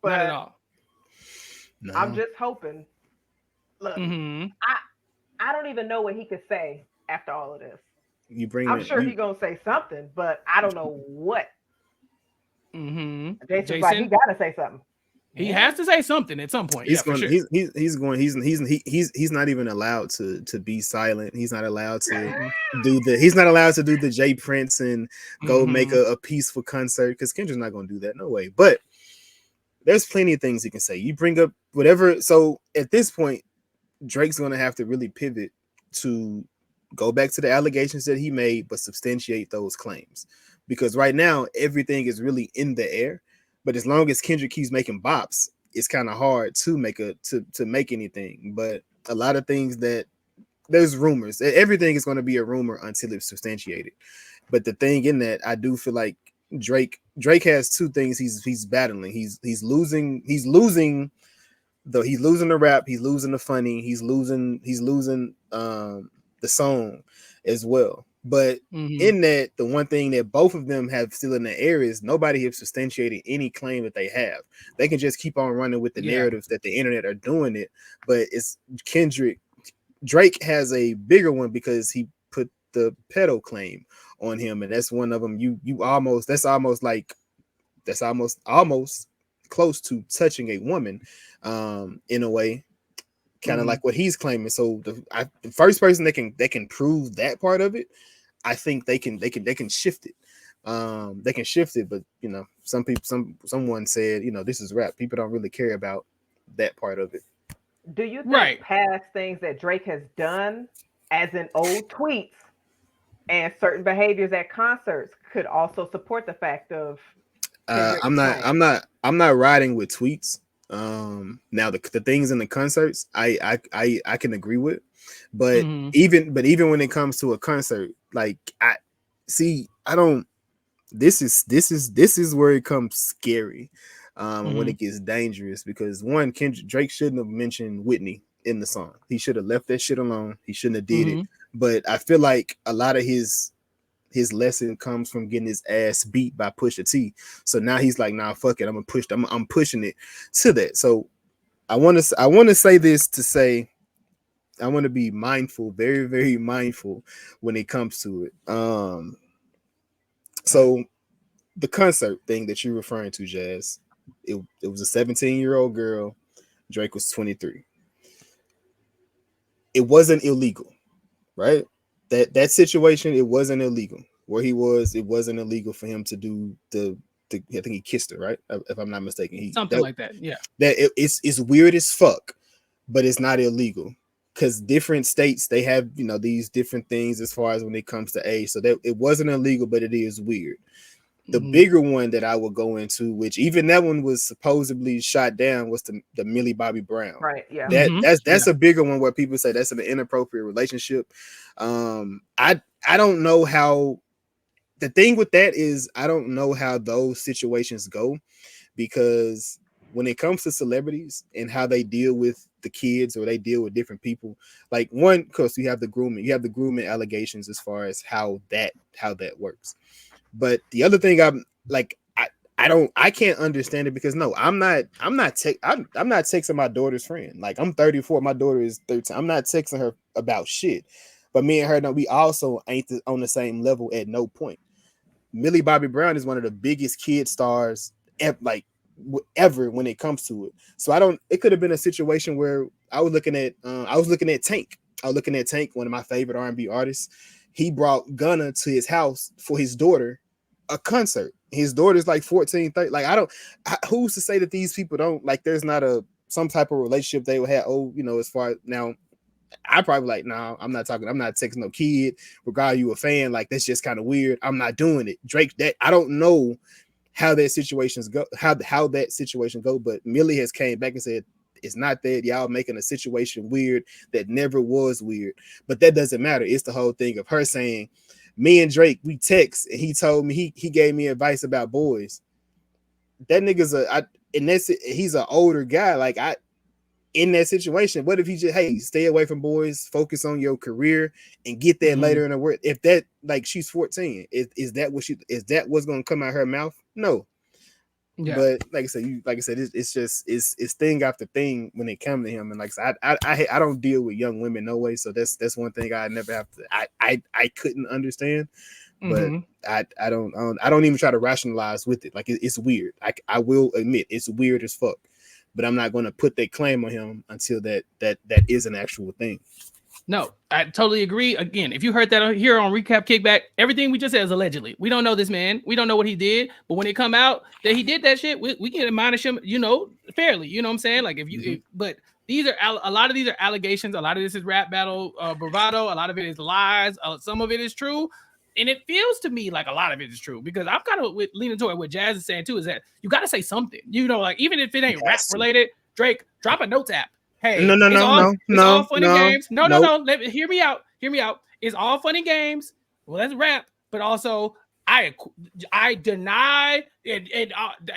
But not at all. No. I'm just hoping. Look, I don't even know what he could say after all of this. I'm sure he's gonna say something, but I don't know what. Jason's like, he gotta say something. He has to say something at some point. He's not even allowed to be silent. He's not allowed to do the Jay Prince and go make a peaceful concert, because Kendrick's not gonna do that. No way. But there's plenty of things he can say. You bring up whatever. So at this point, Drake's gonna have to really pivot to go back to the allegations that he made, but substantiate those claims. Because right now everything is really in the air. But as long as Kendrick keeps making bops, it's kind of hard to make anything. But a lot of things that there's rumors. Everything is going to be a rumor until it's substantiated. But the thing in that, I do feel like Drake has two things he's battling. He's losing the rap, he's losing the funny, he's losing the song as well. But in that, the one thing that both of them have still in the air is nobody has substantiated any claim that they have. They can just keep on running with the narratives that the internet are doing it. But it's Drake has a bigger one because he put the pedo claim on him, and that's one of them. That's almost close to touching a woman, in a way. Kind of like what he's claiming. So the first person that can prove that part of it, I think they can shift it. They can shift it, but someone said, this is rap. People don't really care about that part of it. Do you think past things that Drake has done, as in old tweets and certain behaviors at concerts, could also support the fact of I'm not riding with tweets. Now the things in the concerts I can agree with, but even when it comes to a concert, like this is where it comes scary, when it gets dangerous, because one, Drake shouldn't have mentioned Whitney in the song. He should have left that shit alone. He shouldn't have did it. But I feel like a lot of his lesson comes from getting his ass beat by Pusha T. So now he's like, nah, fuck it. I'm pushing it to that. So I want to say this to say, I want to be mindful, very, very mindful when it comes to it. So the concert thing that you're referring to, Jazz, it was a 17-year-old girl. Drake was 23. It wasn't illegal, right? that situation, it wasn't illegal. Where he was, it wasn't illegal for him to do the I think he kissed her, right? If I'm not mistaken. Something like that. Yeah. It's weird as fuck, but it's not illegal. Because different states, they have, you know, these different things as far as when it comes to age. So that it wasn't illegal, but it is weird. The bigger one that I will go into, which even that one was supposedly shot down, was the Millie Bobby Brown. Right. Yeah. That's a bigger one where people say that's an inappropriate relationship. I don't know how. The thing with that is I don't know how those situations go, because when it comes to celebrities and how they deal with the kids or they deal with different people, like one, of course, you have the grooming allegations as far as how that works. But the other thing, I can't understand it, because no, I'm not texting my daughter's friend. Like, I'm 34, my daughter is 13. I'm not texting her about shit. But me and her, no, we also ain't on the same level at no point. Millie Bobby Brown is one of the biggest kid stars ever when it comes to it. So it could have been a situation where I was looking at Tank. I was looking at Tank, one of my favorite R&B artists. He brought Gunna to his house for his daughter, a concert. His daughter's like 14, 13. Like, who's to say that these people don't, like, there's not some type of relationship they would have. Oh, you know, as far as now, I probably like, nah, I'm not texting no kid, regardless you a fan. Like, that's just kind of weird. I'm not doing it. Drake, that I don't know how that situations go, how that situation go, but Millie has came back and said it's not that y'all making a situation weird that never was weird. But that doesn't matter. It's the whole thing of her saying, me and Drake, we text, and he told me he gave me advice about boys. That nigga's he's an older guy. Like, in that situation, what if he just, hey, stay away from boys, focus on your career, and get that later in the work? If that, like, she's 14, is that what's gonna come out of her mouth? No. Yeah. But like I said, it's thing after thing when it comes to him. And like I said, I don't deal with young women no way. So that's one thing I never have to, I couldn't understand. But I don't even try to rationalize with it. Like, it's weird. I will admit it's weird as fuck. But I'm not going to put that claim on him until that is an actual thing. No, I totally agree. Again, if you heard that here on Recap Kickback, everything we just said is allegedly. We don't know this man. We don't know what he did. But when it come out that he did that shit, we can admonish him, you know, fairly. You know what I'm saying? Like, but these are a lot of these are allegations. A lot of this is rap battle bravado. A lot of it is lies. Some of it is true. And it feels to me like a lot of it is true, because I'm kind of leaning toward what Jazz is saying too, is that you got to say something, you know, like, even if it ain't rap related, Drake, drop a notes app. Hey, no, all fun and games. No. Hear me out. It's all fun and games. Well, that's rap, but also I deny and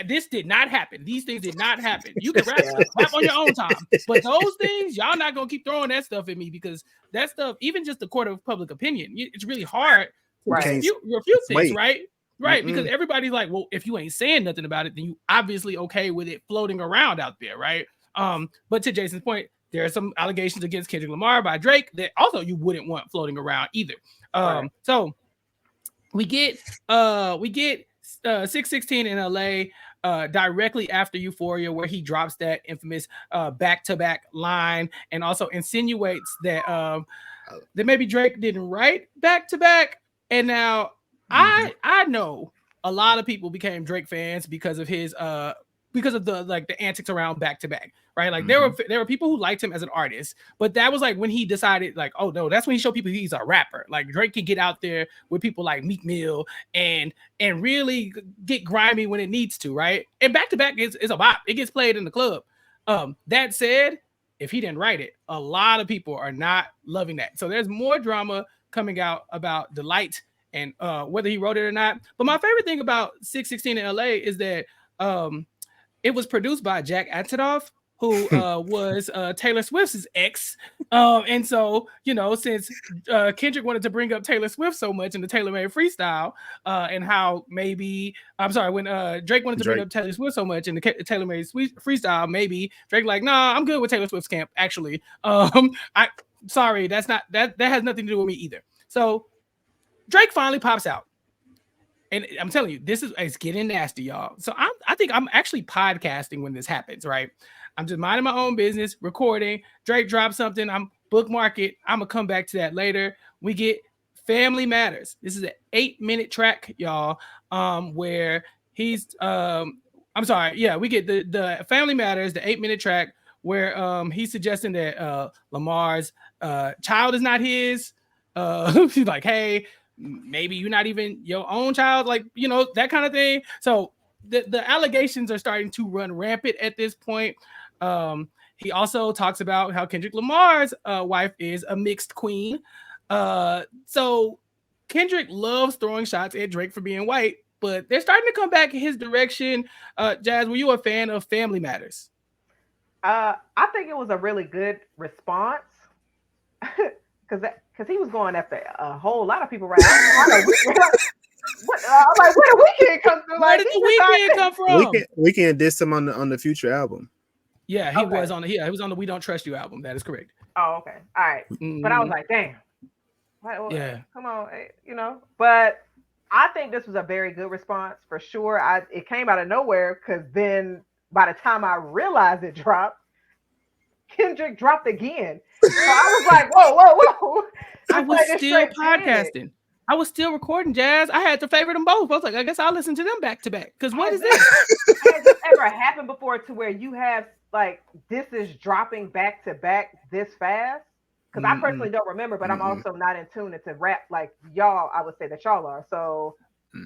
this did not happen. These things did not happen. You can rap on your own time, but those things, y'all not gonna keep throwing that stuff at me, because that stuff, even just the court of public opinion, it's really hard. Refute things, right? Because everybody's like, well, if you ain't saying nothing about it, then you obviously okay with it floating around out there, right? But to Jason's point, there are some allegations against Kendrick Lamar by Drake that also you wouldn't want floating around either. So we get 616 in LA directly after Euphoria, where he drops that infamous back-to-back line, and also insinuates that maybe Drake didn't write back-to-back. And now I know a lot of people became Drake fans because of his because of the antics around back-to-back, right? Like, there were people who liked him as an artist, but that was like when he decided, like, oh no, that's when he showed people he's a rapper. Like, Drake can get out there with people like Meek Mill and really get grimy when it needs to, right? And back-to-back is a bop. It gets played in the club. That said, if he didn't write it, a lot of people are not loving that. So there's more drama coming out about Delight and whether he wrote it or not. But my favorite thing about 616 in LA is that it was produced by Jack Antonoff, who was Taylor Swift's ex. And so, you know, since Kendrick wanted to bring up Taylor Swift so much in the Taylor-Made Freestyle, and how when Drake wanted to bring up Taylor Swift so much in the Taylor-Made Freestyle, maybe Drake like, nah, I'm good with Taylor Swift's camp, actually. Sorry, that has nothing to do with me either. So Drake finally pops out. And I'm telling you, it's getting nasty, y'all. So I think I'm actually podcasting when this happens, right? I'm just minding my own business, recording. Drake drops something. I'm bookmark it. I'm gonna come back to that later. We get Family Matters. This is an 8-minute track, y'all, where he's I'm sorry, yeah, we get the Family Matters, the 8-minute track where he's suggesting that Lamar's child is not his. She's like, hey, maybe you're not even your own child, like, you know, that kind of thing. So the allegations are starting to run rampant at this point. He also talks about how Kendrick Lamar's wife is a mixed queen. So Kendrick loves throwing shots at Drake for being white, but they're starting to come back in his direction. Jazz, were you a fan of Family Matters? I think it was a really good response because he was going after a whole lot of people right now. I'm like, where the Weeknd come through? Where Like, did the Weeknd come from? Weeknd dissed him on the Future album. Yeah, he was on he was on the We Don't Trust You album. That is correct. Oh, okay. All right. But I was like, damn. Yeah. Come on, you know. But I think this was a very good response for sure. It came out of nowhere because then by the time I realized it dropped, Kendrick dropped again. So I was like, whoa. I was still podcasting. I was still recording, Jazz. I had to favorite them both. I was like, I guess I'll listen to them back to back. Because what is this? Has this ever happened before to where you have like this is dropping back to back this fast? Because I personally don't remember, but I'm also not in tune into rap like y'all. I would say that y'all are. So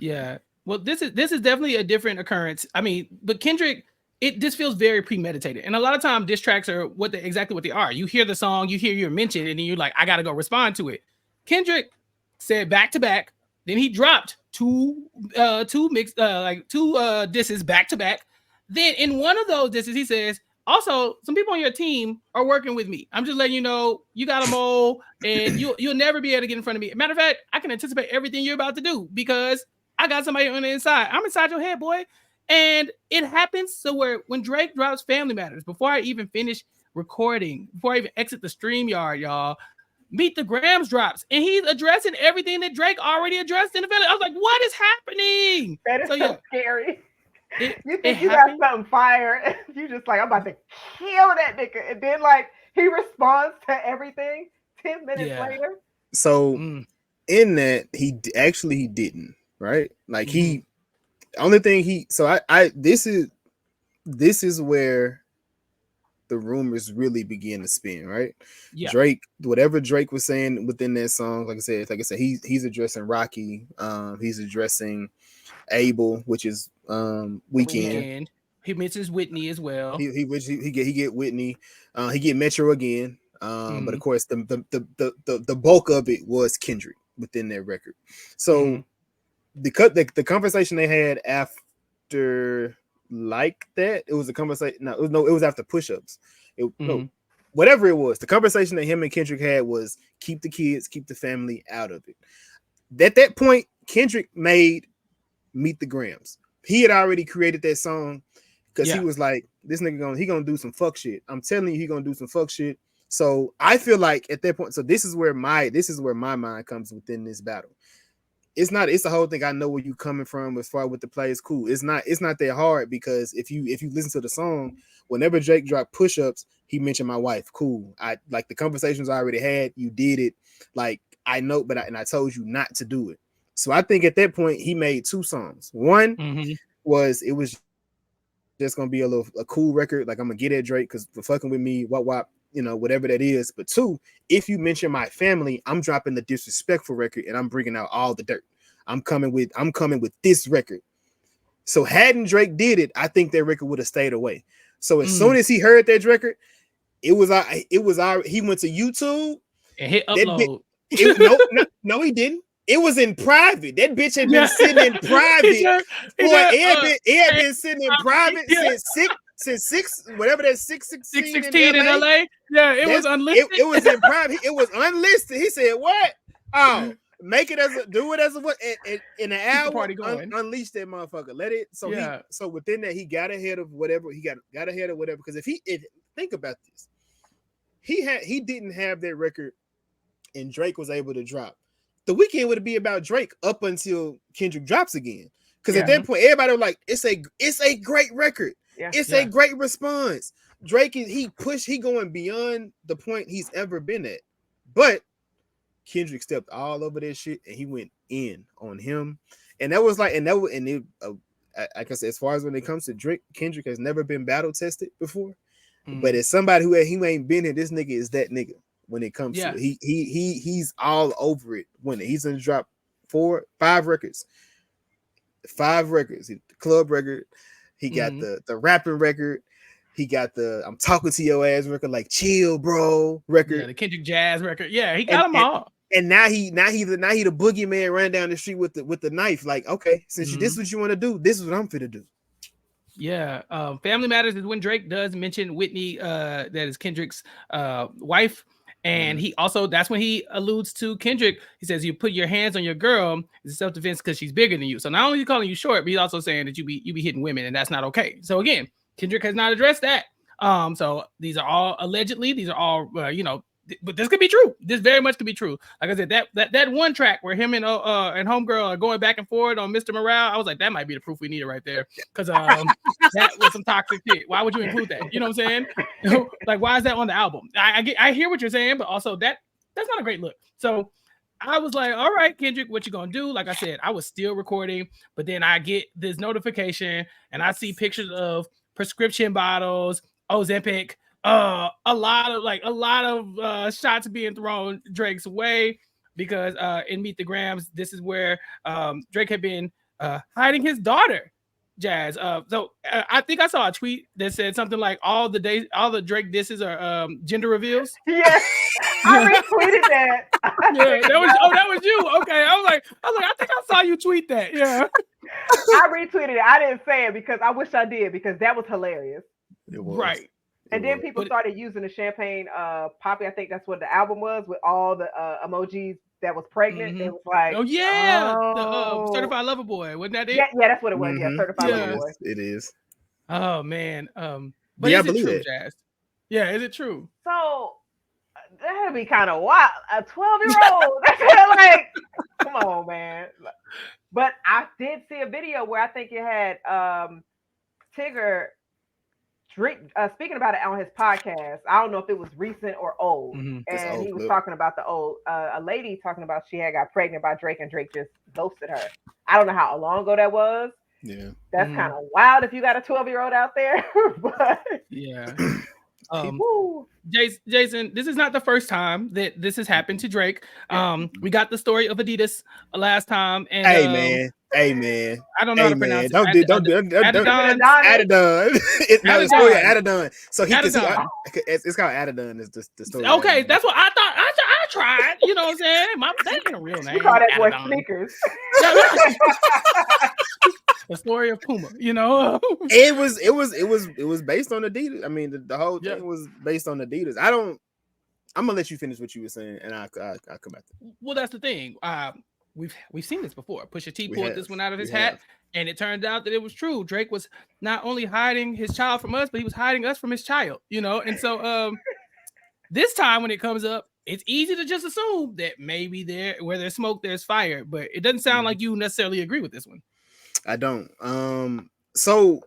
yeah. Well, this is definitely a different occurrence. I mean, but Kendrick, this feels very premeditated. And a lot of times diss tracks are exactly what they are. You hear the song, you hear your mention, and then you're like, I gotta go respond to it. Kendrick said back to back, then he dropped two disses back to back. Then in one of those disses, he says, also, some people on your team are working with me. I'm just letting you know you got a mole and you'll never be able to get in front of me. Matter of fact, I can anticipate everything you're about to do because I got somebody on the inside. I'm inside your head, boy. And it happens so where when Drake drops Family Matters, before I even finish recording, before I even exit the StreamYard, y'all, Meet the Grams drops. And he's addressing everything that Drake already addressed in the video. I was like, what is happening? That is so scary. You think you happened. got something fire, you just like, I'm about to kill that nigga. And then like he responds to everything 10 minutes later. So in that, he didn't, right? Like only thing this is where the rumors really begin to spin, right? Yeah. Drake, whatever Drake was saying within that song, like I said, he's addressing Rocky, he's addressing Abel, which is Weeknd. He mentions Whitney as well. He get Whitney, he get Metro again. But of course the bulk of it was Kendrick within that record. So the conversation they had after like that, it was a conversation. It was after push-ups. Whatever it was, the conversation that him and Kendrick had was keep the kids, keep the family out of it. At that point, Kendrick made Meet the Grams. He had already created that song because he was like, this nigga gonna do some fuck shit. I'm telling you, he gonna do some fuck shit. So I feel like at that point, so this is where my mind comes within this battle. It's the whole thing. I know where you coming from as far with the play is cool. It's not that hard because if you listen to the song, whenever Drake dropped push-ups, he mentioned my wife. Cool. I like the conversations I already had. You did it. Like I know, but I told you not to do it. So I think at that point he made two songs. One was just gonna be a cool record. Like I'm gonna get at Drake because for fucking with me, wop, you know, whatever that is. But two, if you mention my family, I'm dropping the disrespectful record and I'm bringing out all the dirt. I'm coming with this record. So hadn't Drake did it, I think that record would have stayed away. So as soon as he heard that record, he went to YouTube and hit upload. No, he didn't. It was in private. That bitch had been sitting in private. It had been sitting in private since 616 in LA. Yeah, it was unlisted. It was in private. It was unlisted. He said, "What? Oh, make it do it as a what? In an hour, unleash that motherfucker. Let it." So so within that, he got ahead of whatever he got ahead of whatever. Because if think about this, he didn't have that record, and Drake was able to drop. The weekend would be about Drake up until Kendrick drops again. Because at that point, everybody was like, "It's a great record. It's a great response." Drake he going beyond the point he's ever been at. But Kendrick stepped all over that shit and he went in on him. And that was like, like I said, as far as when it comes to Drake, Kendrick has never been battle tested before. But as somebody who he ain't been here, this nigga is that nigga when it comes to it. He's all over it when he's gonna drop 5 records. 5 records. The club record, he got the rapping record, he got the I'm talking to your ass record, like chill, bro record. Yeah, the Kendrick Jazz record. Yeah, he got them all. And now he the boogeyman ran down the street with the knife. Like, okay, since this is what you want to do, this is what I'm finna do. Yeah, Family Matters is when Drake does mention Whitney, that is Kendrick's wife, and he also that's when he alludes to Kendrick. He says you put your hands on your girl is self-defense because she's bigger than you. So not only is he calling you short, but he's also saying that you be hitting women, and that's not okay. So again, Kendrick has not addressed that. So these are all allegedly. These are all but this could be true. This very much could be true. Like I said, that one track where him and Homegirl are going back and forth on Mr. Morale, I was like, that might be the proof we needed right there. Because that was some toxic shit. Why would you include that? You know what I'm saying? Like, why is that on the album? I hear what you're saying, but also that's not a great look. So I was like, all right, Kendrick, what you gonna do? Like I said, I was still recording, but then I get this notification and I see pictures of prescription bottles, Ozempic, a lot of shots being thrown Drake's way because in Meet the Grams, this is where Drake had been hiding his daughter, Jazz. So I think I saw a tweet that said something like all the Drake disses are gender reveals. Yeah, I retweeted that. Yeah, that was you. Okay, I was like, I think I saw you tweet that. Yeah, I retweeted it. I didn't say it because I wish I did because that was hilarious. It was. Right. And then people started using the champagne poppy. I think that's what the album was with all the emojis that was pregnant. It was like, the Certified Lover Boy, wasn't that it? Yeah, that's what it was. Yeah, Certified Lover Boy. It is. Oh man. But is it true, Jazz? Yeah, is it true? So that'd be kind of wild. A 12-year-old. That's like, come on, man. But I did see a video where I think it had Tigger. Drake speaking about it on his podcast. I don't know if it was recent or old, and he was talking about the old a lady talking about she had got pregnant by Drake and Drake just ghosted her. I don't know how long ago that was. Yeah, that's kind of wild if you got a 12-year-old out there. But yeah, Jason, this is not the first time that this has happened to Drake. We got the story of Adidas last time, and Hey man, I don't know how to pronounce it. Don't Adidon. It's not a story of Adidon. So it's called Adidon. Is the story? Okay, that's what I thought. I tried. You know what I'm saying? That ain't a real name. You call that boy sneakers. The story of Puma. You know, it was based on Adidas. I mean, the whole thing was based on Adidas. I'm gonna let you finish what you were saying, and I'll come back. Well, that's the thing. We've seen this before. Pusha T pulled this one out of his hat, and it turned out that it was true. Drake was not only hiding his child from us, but he was hiding us from his child. You know, and so this time when it comes up, it's easy to just assume that maybe where there's smoke, there's fire. But it doesn't sound like you necessarily agree with this one. I don't. So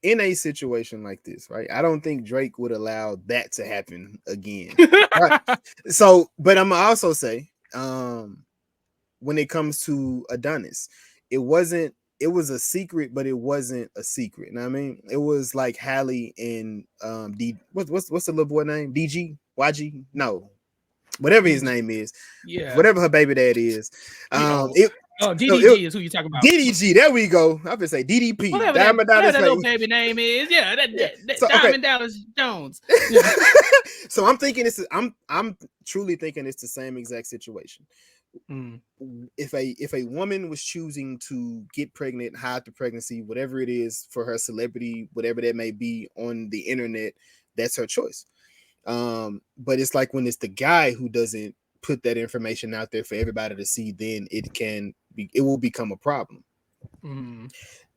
in a situation like this, right? I don't think Drake would allow that to happen again. Right? So, but I'm gonna also say. When it comes to Adonis, it was a secret, but it wasn't a secret. You know what I mean? It was like Halle and what's the little boy name? YG? No, whatever his name is. Yeah, whatever her baby dad is. DDG is who you talking about. DDG, there we go. I would say DDP. Whatever that little baby name is. Yeah, Diamond Dallas Jones. Yeah. So I'm thinking I'm truly thinking it's the same exact situation. If a woman was choosing to get pregnant, hide the pregnancy, whatever it is for her celebrity, whatever that may be on the internet, that's her choice. But it's like when it's the guy who doesn't put that information out there for everybody to see, then it will become a problem. And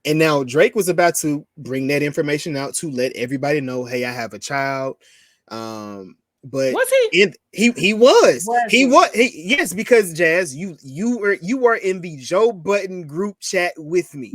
now Drake was about to bring that information out to let everybody know, hey, I have a child. But was he was. Yes, because Jazz, you were in the Joe Budden group chat with me.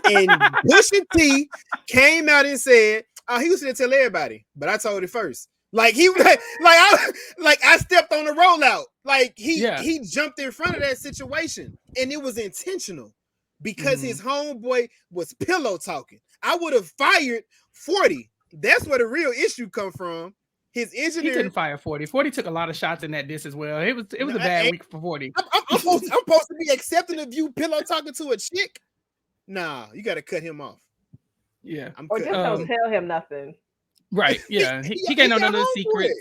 And Pusha T came out and said, he was gonna tell everybody, but I told it first. Like I stepped on the rollout. Like he jumped in front of that situation, and it was intentional because his homeboy was pillow talking. I would have fired 40. That's where the real issue come from. His engineer. He couldn't fire 40. 40 took a lot of shots in that diss as well. It was a bad week for 40. I'm supposed to be accepting of you pillow talking to a chick. Nah, you got to cut him off. Yeah, or just don't tell him nothing. Right. Yeah, he can't know none of the secrets.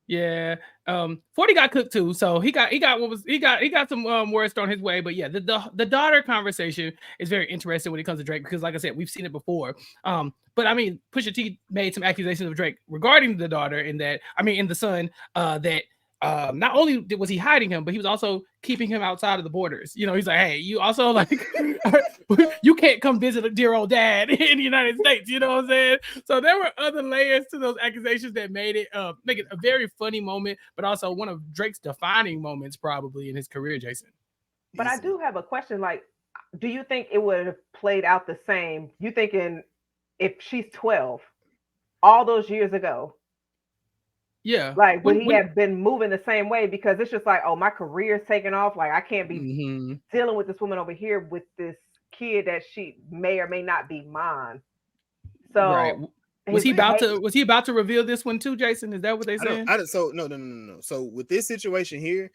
Yeah. 40 got cooked too, so he got some words thrown his way. But yeah, the daughter conversation is very interesting when it comes to Drake because, like I said, we've seen it before. But I mean, Pusha T made some accusations of Drake regarding the daughter in the son, that not only was he hiding him, but he was also keeping him outside of the borders. You know, he's like, hey, you also like, you can't come visit a dear old dad in the United States. You know what I'm saying? So there were other layers to those accusations that made it make it a very funny moment, but also one of Drake's defining moments probably in his career, Jason. But I do have a question. Like, do you think it would have played out the same? You thinking if she's 12, all those years ago? Yeah. Like, would he have been moving the same way? Because it's just like, oh, my career's taking off. Like, I can't be dealing with this woman over here with this kid that she may or may not be mine. So right. Was he about to reveal this one too, Jason? Is that what they saying? So no. So with this situation here,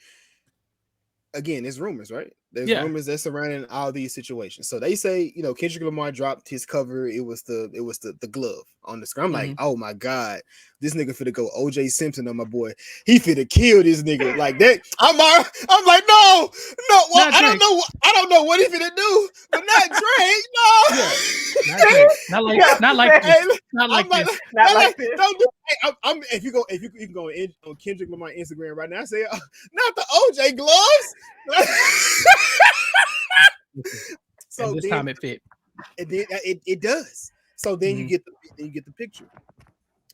again, it's rumors, right? There's rumors that surrounding all these situations. So they say, you know, Kendrick Lamar dropped his cover. It was the glove on the screen. I'm like, oh my God, this nigga finna go OJ Simpson on my boy. He finna kill this nigga like that. I'm like, no. Well, I don't know what he finna do, but not Drake. No, not like this. Not like this. Don't do. I'm if you can go on Kendrick Lamar Instagram right now. I say, not the OJ gloves. So this time it fit. It does. So then you get the picture.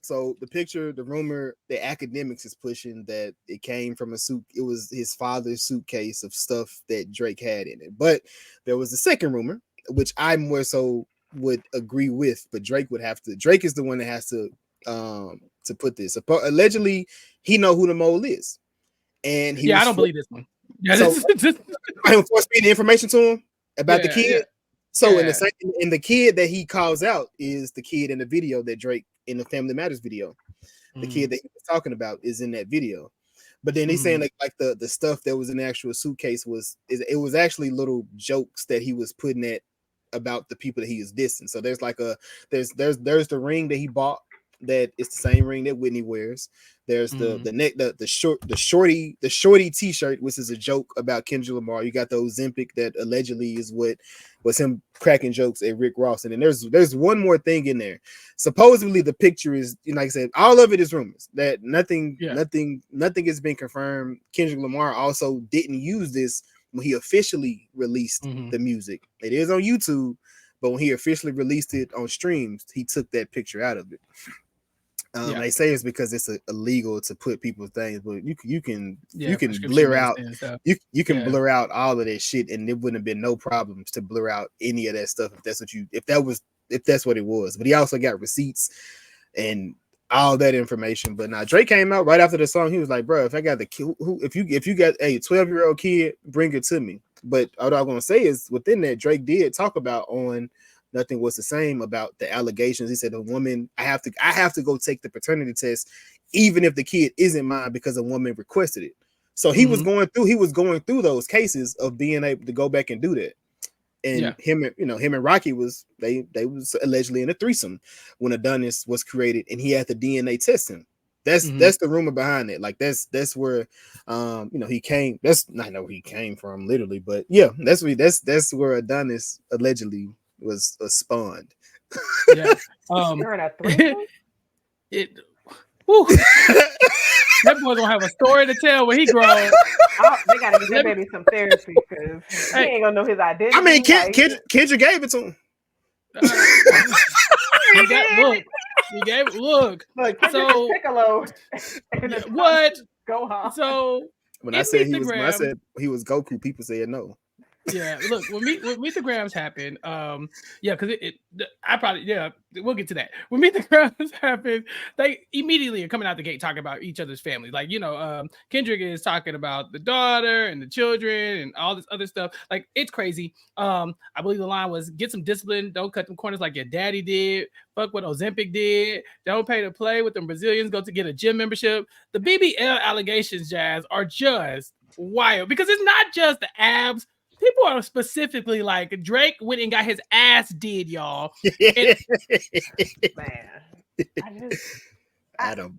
So the picture, the rumor, the academics is pushing that it came from it was his father's suitcase of stuff that Drake had in it. But there was a second rumor, which I more so would agree with, but Drake is the one that has to put this. Allegedly, he know who the mole is. And I don't believe this one. Yeah, so I forced the information to him about the kid. Yeah. So in the kid that he calls out is the kid in the video that Drake in the Family Matters video. The kid that he was talking about is in that video. But then he's saying like the stuff that was in the actual suitcase was actually little jokes that he was putting at about the people that he is dissing. So there's like there's the ring that he bought that is the same ring that Whitney wears. There's the shorty t-shirt, which is a joke about Kendrick Lamar. You got the Ozempic that allegedly is what was him cracking jokes at Rick Ross. And then there's one more thing in there. Supposedly the picture is, like I said, all of it is rumors. That nothing has been confirmed. Kendrick Lamar also didn't use this when he officially released the music. It is on YouTube, but when he officially released it on streams, he took that picture out of it. They say it's because it's illegal to put people's things, but you can blur out you can blur out all of that shit, and there wouldn't have been no problems to blur out any of that stuff if that's what it was. But he also got receipts and all that information. But now Drake came out right after the song. He was like, "Bro, if I got if you got a 12-year-old kid, bring it to me." But all I'm gonna say is within that, Drake did talk about on Nothing Was the Same about the allegations. He said, "A woman, I have to go take the paternity test, even if the kid isn't mine, because a woman requested it." So he was going through those cases of being able to go back and do that. And him and Rocky was allegedly in a threesome when Adonis was created, and he had the DNA testing. That's the rumor behind it. Like that's where he came. That's not where he came from, literally, but yeah, that's where Adonis allegedly was spawned. Yeah. You're in a threesome? That boy gonna have a story to tell when he grows. They gotta give that baby some therapy because he ain't gonna know his identity. I mean, Kendrick gave it to him. Look. So Piccolo. What? Go on. So when I said he was Goku, people said no. Yeah, look, when Meet the Grams happened, yeah, because we'll get to that. When Meet the Grams happened, they immediately are coming out the gate talking about each other's family. Like, Kendrick is talking about the daughter and the children and all this other stuff. Like, it's crazy. I believe the line was, get some discipline, don't cut them corners like your daddy did, fuck what Ozempic did, don't pay to play with them Brazilians, go to get a gym membership. The BBL allegations, Jazz, are just wild because it's not just the abs. People are specifically like, Drake went and got his ass did, y'all. Man, I don't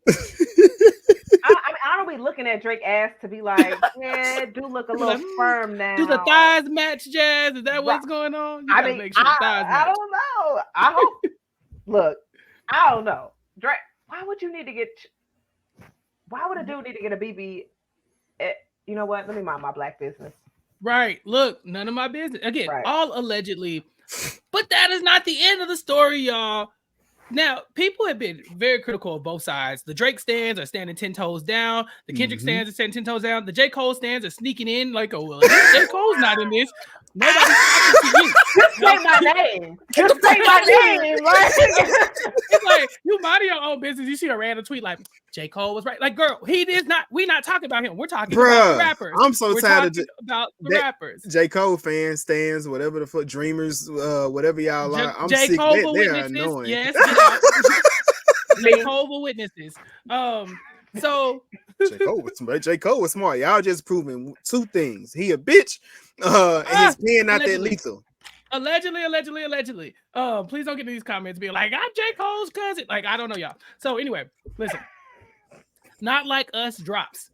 be looking at Drake ass to be like, yeah, do look a little firm now. Do the thighs match, Jazz? Is that what's going on? I mean, I don't know. I hope. Look, I don't know. Drake, why would a dude need to get a BB? You know what? Let me mind my black business. Right. Look, none of my business. Again, right. All allegedly. But that is not the end of the story, y'all. Now, people have been very critical of both sides. The Drake stands are standing 10 toes down. The Kendrick stands are standing 10 toes down. The J. Cole stands are sneaking in like, oh, well, J. Cole's not in this. Nobody's talking to you. Just say my name. Just say my name. It's like, you mind your own business. You see a random tweet like, J. Cole was right. Like, girl, we're not talking about him. We're talking about the rappers. I'm so tired of about the rappers. J. Cole fans, stands, whatever the fuck, dreamers, whatever y'all are. I'm J. sick. Cole They are annoying. Yes, J. Cole witnesses. So J. Cole was smart. Y'all just proving two things. He a bitch, and his pen not that lethal. Allegedly. Please don't get in these comments being like, I'm J. Cole's cousin. Like, I don't know, y'all. So anyway, listen. Not Like Us drops.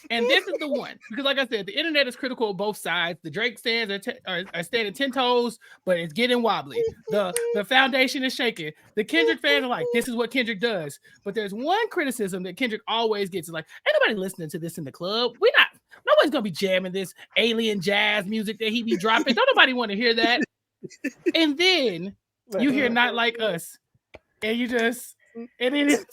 And this is the one. Because like I said, the internet is critical of both sides. The Drake stands are standing 10 toes, but it's getting wobbly. The foundation is shaking. The Kendrick fans are like, this is what Kendrick does. But there's one criticism that Kendrick always gets. Is like, ain't nobody listening to this in the club. Nobody's going to be jamming this alien jazz music that he be dropping. Don't nobody want to hear that. And then you hear Not Like Us. And you just... And it is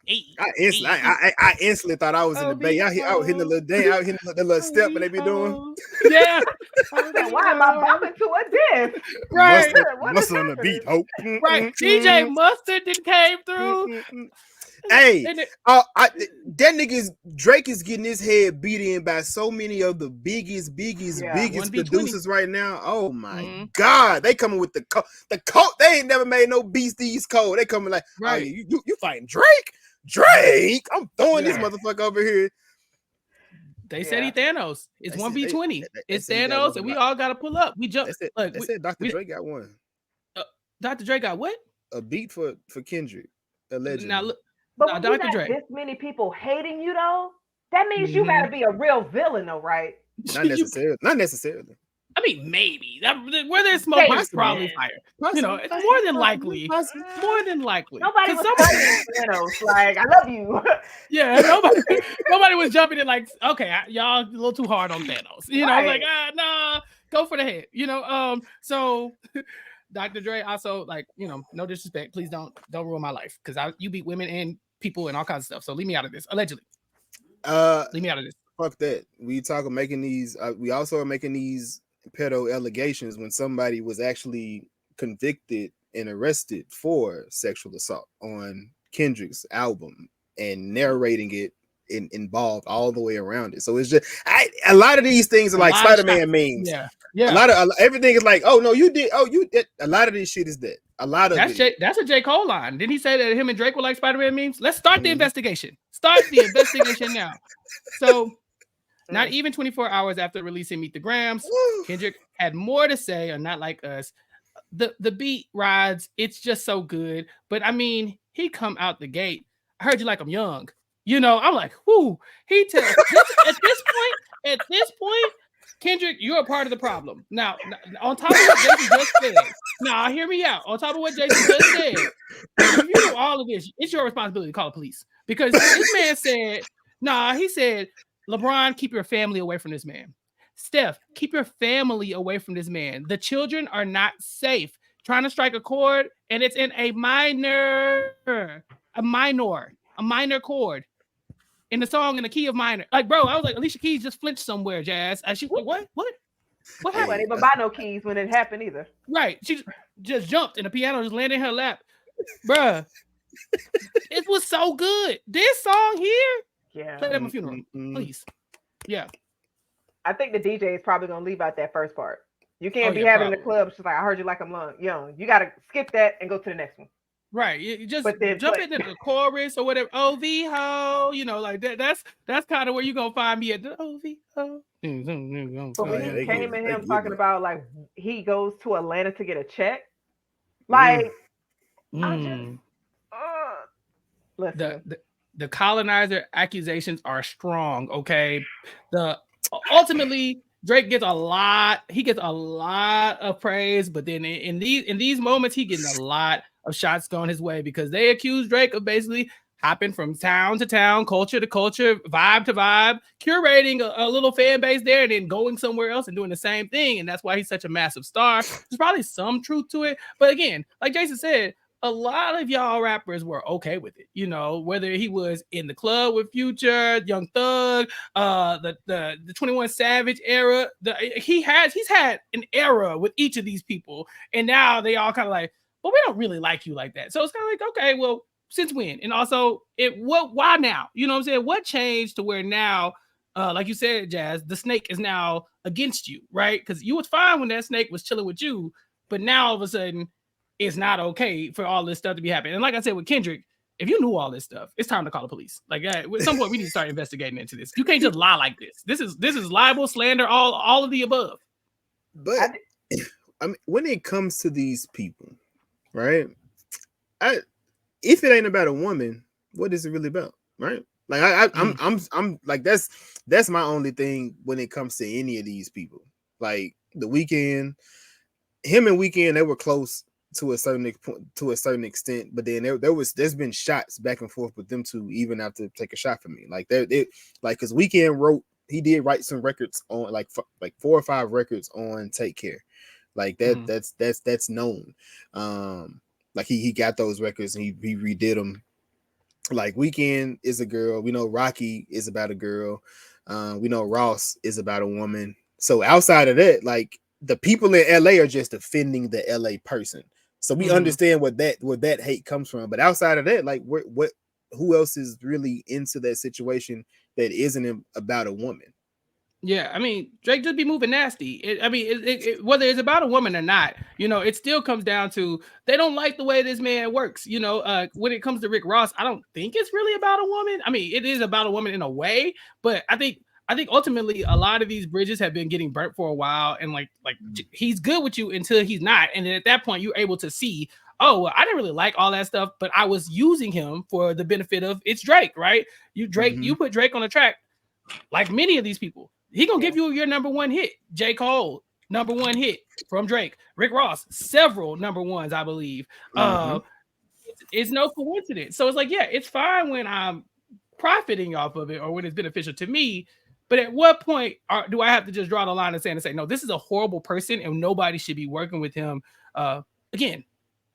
I instantly thought I was in the bay. I was hitting the little dance, hitting the little step, and they be doing. Yeah. Why am I bumping to a dance? Right. Mustard on the beat. Hope. Right. DJ Mustard came through. Hey, that nigga's Drake is getting his head beat in by so many of the biggest producers right now. Oh my God, they coming with the code. They ain't never made no beats these code. They coming like, right, you fighting Drake. I'm throwing this motherfucker over here. They said he Thanos. It's 1v20. It's Thanos, and we all got to pull up. We jump. They said Dr. Drake got one. Dr. Drake got what? A beat for Kendrick, allegedly. Now look. But when you got this many people hating you, though, that means you got to be a real villain, though, right? Not necessarily. I mean, maybe. Where there's smoke, there's probably fire. You know, it's more than likely. More than likely. Nobody was Thanos, like, I love you. Yeah, nobody was jumping in like, okay, y'all a little too hard on Thanos. You know, like, nah, go for the head. You know, so... Dr. Dre also, like, you know, no disrespect. Please don't ruin my life because you beat women and people and all kinds of stuff. So leave me out of this. Allegedly. Leave me out of this. Fuck that. We making these. We also are making these pedo allegations when somebody was actually convicted and arrested for sexual assault on Kendrick's album and narrating it involved all the way around it. So it's just a lot of these things are like Spider-Man memes. Yeah. A lot of everything is like, oh no, you did. Oh, you did. A lot of this shit is that. A lot of that's a J. Cole line. Didn't he say that him and Drake were like Spider-Man memes? Let's start the investigation. Start the investigation now. So, not even 24 hours after releasing Meet the Grams, Kendrick had more to say on Not Like Us. The beat rides. It's just so good. But I mean, he come out the gate. I heard you like I'm young. You know, I'm like, whoo. He tells at this point. Kendrick, you're a part of the problem. Now, on top of what Jason just said, hear me out. On top of what Jason just said, if you do all of this, it's your responsibility to call the police. Because this man said, he said, LeBron, keep your family away from this man. Steph, keep your family away from this man. The children are not safe. Trying to strike a chord, and it's in a minor chord. In the song in the key of minor. Like, bro, I was like, Alicia Keys just flinched somewhere, Jazz. And she was like, what? What She happened? wasn't even buy no keys when it happened either. Right. She just jumped and the piano just landed in her lap. Bruh. It was so good. This song here. Yeah. Play it at my funeral, please. Yeah. I think the DJ is probably gonna leave out that first part. You can't be yeah, having probably. the club. She's like, I heard you like I'm young. You gotta skip that and go to the next one. Right. You just But then jump into the chorus or whatever. OV ho, you know, like that. That's kind of where you're gonna find me at the OV ho. But when he came in him talking about like he goes to Atlanta to get a check, like I just listen. The colonizer accusations are strong. Okay, ultimately Drake gets a lot. He gets a lot of praise, but then in these moments, he getting a lot of shots going his way because they accuse Drake of basically hopping from town to town, culture to culture, vibe to vibe, curating a little fan base there, and then going somewhere else and doing the same thing. And that's why he's such a massive star. There's probably some truth to it, but again, like Jason said, a lot of y'all rappers were okay with it, you know, whether he was in the club with Future, Young Thug, the 21 Savage era. He's had an era with each of these people, and now they all kind of like, well, we don't really like you like that. So it's kind of like, okay, well, since when? And also, why now? You know what I'm saying? What changed to where now, like you said, Jazz, the snake is now against you, right? Because you was fine when that snake was chilling with you, but now all of a sudden, it's not okay for all this stuff to be happening. And like I said with Kendrick, if you knew all this stuff, it's time to call the police. Like at some point, we need to start investigating into this. You can't just lie like this. This is libel, slander, all of the above. But I mean, when it comes to these people, right? If it ain't about a woman, what is it really about, right? Like I'm like that's my only thing when it comes to any of these people. Like The Weeknd, him and Weeknd, they were close to a certain extent, but then there's been shots back and forth with them two, even after Take a Shot for Me. Like because Weeknd did write some records on like 4 or 5 records on Take Care, like that. That's known. Like he got those records and he redid them. Like Weeknd is a girl. We know Rocky is about a girl. We know Ross is about a woman. So outside of that, like the people in LA are just defending the LA person. So we understand what that hate comes from. But outside of that, like who else is really into that situation that isn't about a woman? Yeah, I mean, Drake just be moving nasty. Whether it's about a woman or not, you know, it still comes down to they don't like the way this man works. You know, when it comes to Rick Ross, I don't think it's really about a woman. I mean, it is about a woman in a way, but I think ultimately a lot of these bridges have been getting burnt for a while, and like he's good with you until he's not, and then at that point you're able to see, oh, well, I didn't really like all that stuff, but I was using him for the benefit of it's Drake, right? You put Drake on the track, like many of these people. He gonna give you your number one hit. J. Cole, number one hit from Drake. Rick Ross, several number ones, I believe. It's no coincidence. So it's like, yeah, it's fine when I'm profiting off of it or when it's beneficial to me. But at what point do I have to just draw the line and say, no, this is a horrible person and nobody should be working with him? Again,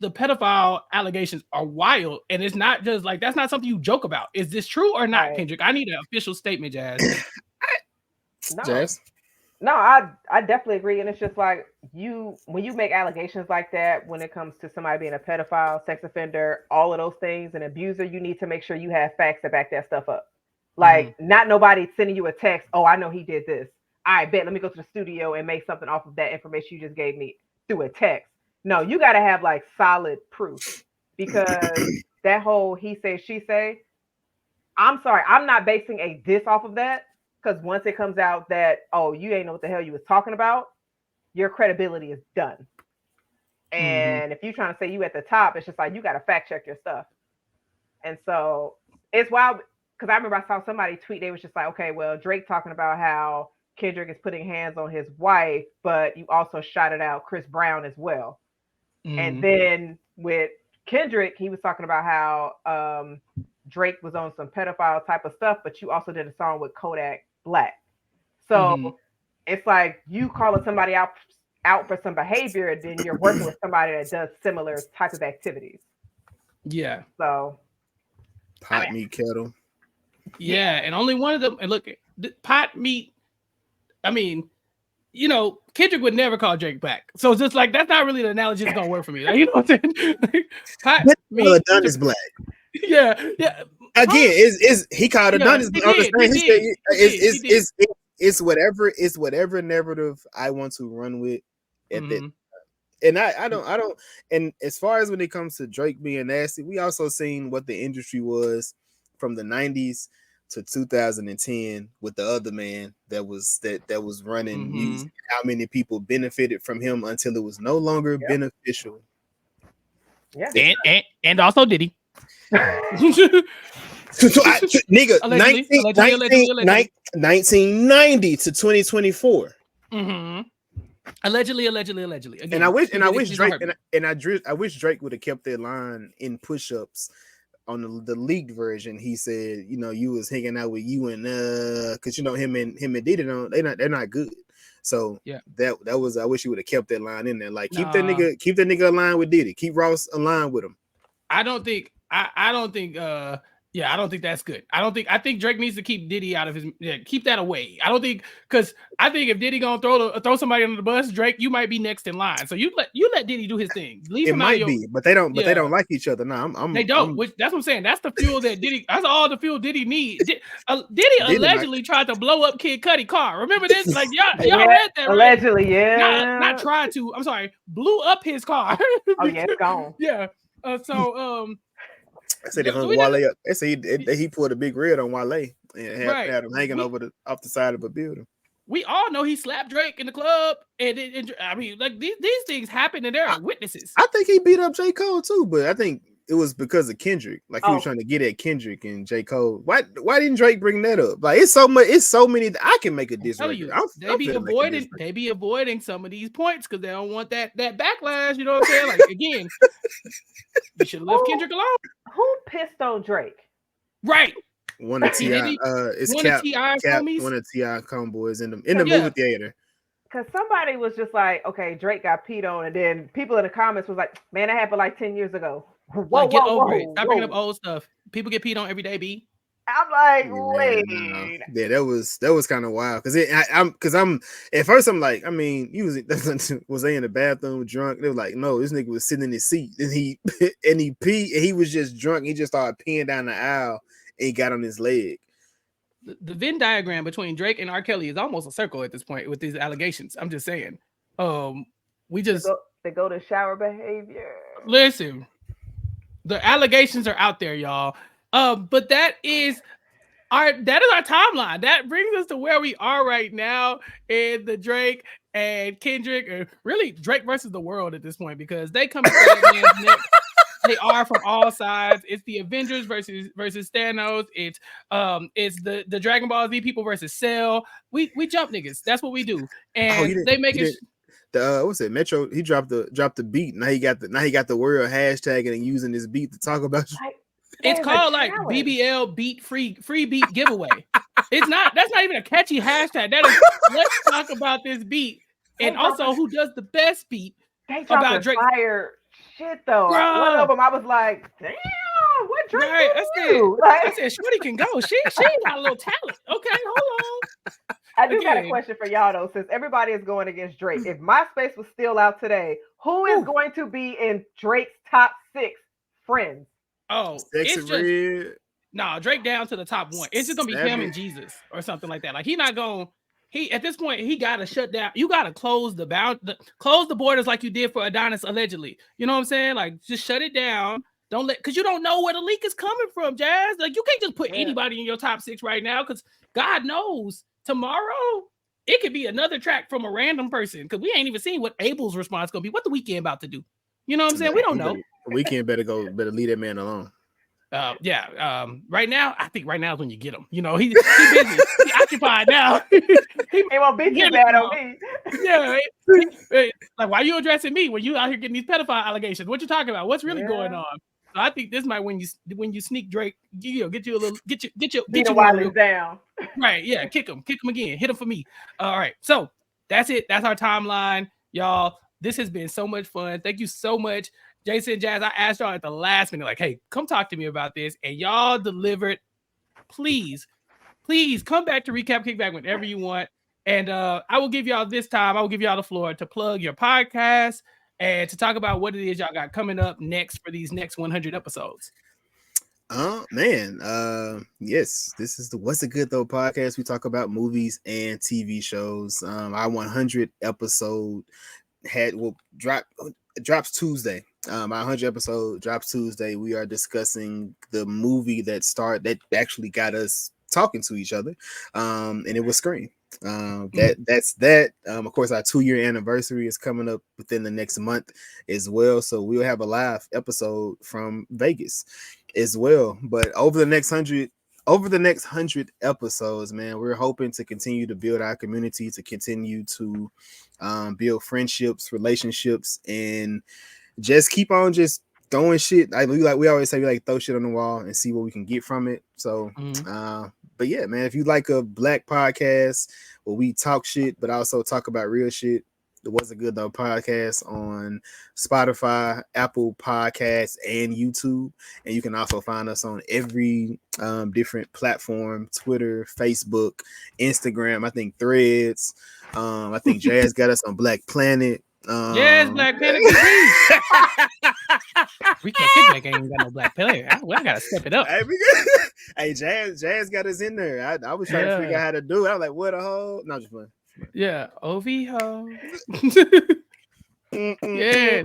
the pedophile allegations are wild, and it's not just like that's not something you joke about. Is this true or not, right. Kendrick? I need an official statement, Jazz. No, I definitely agree. And it's just like when you make allegations like that, when it comes to somebody being a pedophile, sex offender, all of those things, an abuser, you need to make sure you have facts to back that stuff up. Like not nobody sending you a text, oh, I know he did this. I bet, let me go to the studio and make something off of that information you just gave me through a text. No, you got to have like solid proof, because that whole he say, she say, I'm sorry, I'm not basing a diss off of that. Because once it comes out that, oh, you ain't know what the hell you was talking about, your credibility is done. And if you're trying to say you at the top, it's just like, you got to fact check your stuff. And so it's wild, because I remember I saw somebody tweet, they was just like, okay, well, Drake talking about how Kendrick is putting hands on his wife, but you also shouted out Chris Brown as well. And then with Kendrick, he was talking about how Drake was on some pedophile type of stuff, but you also did a song with Kodak Black. So it's like you calling somebody out for some behavior, then you're working with somebody that does similar type of activities. Yeah. So pot meat kettle. Yeah, and only one of them. And look, pot meat. I mean, you know, Kendrick would never call Drake black. So it's just like that's not really the analogy that's gonna work for me. Like, you know what I'm saying? Like, Adonis black. Yeah. Again, is he called Adonis? He did. It's whatever narrative I want to run with at that. And I don't. And as far as when it comes to Drake being nasty, we also seen what the industry was from the 90s to 2010 with the other man that was running music. How many people benefited from him until it was no longer beneficial. Yeah, and also Diddy. Nigga, 1990 to 2024. Allegedly. Again, And I wish Drake would have kept that line in push-ups on the leaked version. He said, you know, you was hanging out with you and because you know him and Diddy they're not good. So that was, I wish he would have kept that line in there. Like keep that nigga aligned with Diddy. Keep Ross aligned with him. I don't think that's good. I think Drake needs to keep Diddy out of his keep that away. I think if Diddy gonna throw somebody under the bus, Drake, you might be next in line. So you let Diddy do his thing. Leave him might be, but they don't like each other. No, they don't. That's what I'm saying. That's the fuel that Diddy. That's all the fuel Diddy needs. Diddy allegedly tried to blow up Kid Cudi car. Remember this? Like y'all read that? Allegedly, right? yeah. Not tried to. I'm sorry. Blew up his car. Oh yeah, it's gone. Yeah. I said they hung Wale up. They said he pulled a big red on Wale and had him hanging off the side of a building. We all know he slapped Drake in the club, and I mean, like these things happen, and there are witnesses. I think he beat up J. Cole too, but I think it was because of Kendrick. Like he was trying to get at Kendrick and J. Cole. Why didn't Drake bring that up? Like it's so many. I can make a diss record. They be avoiding some of these points because they don't want that backlash. You know what I'm saying? Like again, you should have left Kendrick alone. Who pissed on Drake? Right. One of T.I. It's one Cap, of T.I.'s homies. One of T.I. homeboys in the movie theater. Because somebody was just like, okay, Drake got peed on, and then people in the comments was like, man, that happened like 10 years ago. Get over it. Stop bringing up old stuff. People get peed on every day, B. I'm like, wait. Yeah, that was kind of wild. I'm at first I'm like, I mean, was they in the bathroom drunk? They were like, no, this nigga was sitting in his seat and he peed and he was just drunk. He just started peeing down the aisle and he got on his leg. The Venn diagram between Drake and R. Kelly is almost a circle at this point with these allegations. I'm just saying. They go to shower behavior. Listen, the allegations are out there, y'all. But that is our timeline. That brings us to where we are right now in the Drake and Kendrick, or really Drake versus the world at this point, because they come to that man's neck. They are from all sides. It's the Avengers versus Thanos. It's the Dragon Ball Z people versus Cell. We jump niggas. That's what we do. And they make it. What's it? Metro. He dropped the beat. Now he got the world hashtagging and using this beat to talk about. It's called like BBL beat free beat giveaway. That's not even a catchy hashtag. That is let's talk about this beat and also who does the best beat about Drake. Fire shit though. Bruh. One of them I was like, damn, what Drake do? I said, Shorty can go. She got a little talent. Okay, hold on. I do got a question for y'all though, since everybody is going against Drake. If MySpace was still out today, who is going to be in Drake's top 6 friends? Oh, Sexy Red. No, Drake down to the top 1. It's just gonna be him and Jesus or something like that. Like at this point he gotta shut down. You gotta close the borders like you did for Adonis allegedly. You know what I'm saying? Like just shut it down. Don't because you don't know where the leak is coming from, Jazz. Like you can't just put anybody in your top 6 right now because God knows tomorrow it could be another track from a random person because we ain't even seen what Abel's response gonna be. What the Weeknd about to do? You know what I'm saying? We don't know. Weeknd better leave that man alone. Right now, I think right now is when you get him. You know, he's busy. He's occupied now. He won't be too bad on me. Yeah. Like, why are you addressing me when you out here getting these pedophile allegations? What you talking about? What's really going on? So I think this might when you sneak Drake, get you a little get you down. Right. Yeah. Kick him again. Hit him for me. All right. So that's it. That's our timeline, y'all. This has been so much fun. Thank you so much. Jason, Jazz, I asked y'all at the last minute, like, hey, come talk to me about this. And y'all delivered. Please come back to Recap Kickback whenever you want. And I will give y'all this time, I will give y'all the floor to plug your podcast and to talk about what it is y'all got coming up next for these next 100 episodes. Yes, this is the What's It Good Though podcast. We talk about movies and TV shows. Our 100 episode drops Tuesday. Our 100 episode drops Tuesday. We are discussing the movie that actually got us talking to each other, and it was Scream. That's that. Of course, our 2-year anniversary is coming up within the next month as well, so we'll have a live episode from Vegas as well. But over the next 100 episodes, man, we're hoping to continue to build our community, to continue to build friendships, relationships, and just keep on just throwing shit. We always say, we like throw shit on the wall and see what we can get from it. So but yeah, man, if you like a black podcast where we talk shit but also talk about real shit, the What's It Good Though podcast on Spotify, Apple Podcasts, and YouTube. And you can also find us on every different platform: Twitter, Facebook, Instagram, I think Threads. I think Jazz got us on Black Planet. Yes, Black Planet. Recap Kickback ain't got no Black Planet. I gotta step it up. Hey, Jazz got us in there. I was trying to figure out how to do it. I was like, what a hole. No, just playing. Yeah, OVO. Yeah,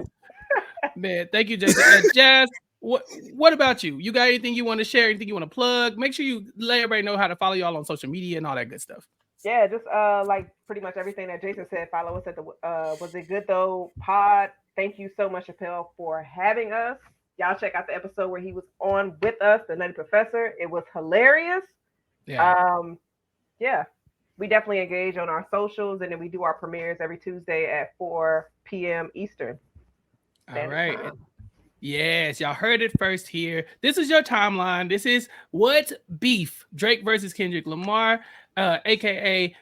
man. Thank you, Jason. Jazz, what about you? You got anything you want to share? Anything you want to plug? Make sure you let everybody know how to follow y'all on social media and all that good stuff. Yeah, just like pretty much everything that Jason said. Follow us at the Was It Good Though pod. Thank you so much, Chappell, for having us. Y'all check out the episode where he was on with us, the Nutty Professor. It was hilarious. Yeah. Yeah. We definitely engage on our socials, and then we do our premieres every Tuesday at 4 p.m. Eastern. All right. Yes, y'all heard it first here. This is your timeline. This is What Beef? Drake versus Kendrick Lamar, aka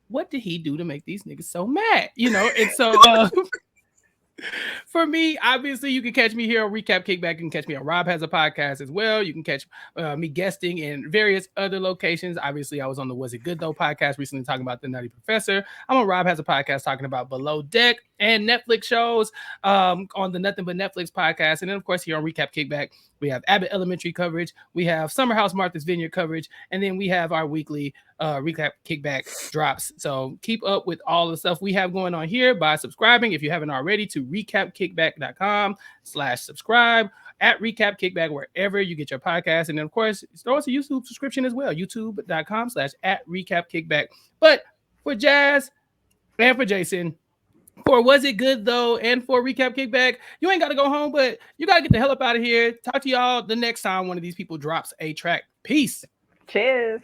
what did he do to make these niggas so mad? You know, and so for me, obviously, you can catch me here on Recap Kickback. You can catch me on Rob Has a Podcast as well. You can catch me guesting in various other locations. Obviously, I was on the Was It Good Though podcast recently talking about the Nutty Professor. I'm on Rob Has a Podcast talking about Below Deck and Netflix shows on the Nothing But Netflix podcast. And then, of course, here on Recap Kickback, we have Abbott Elementary coverage. We have Summer House Martha's Vineyard coverage. And then we have our weekly Recap Kickback drops. So keep up with all the stuff we have going on here by subscribing, if you haven't already, to recapkickback.com/subscribe, at Recap Kickback, wherever you get your podcast. And then, of course, throw us a YouTube subscription as well, youtube.com/at Recap Kickback. But for Jazz and for Jason, for Was It Good Though, and for Recap Kickback, you ain't got to go home, but you got to get the hell up out of here. Talk to y'all the next time one of these people drops a track. Peace. Cheers.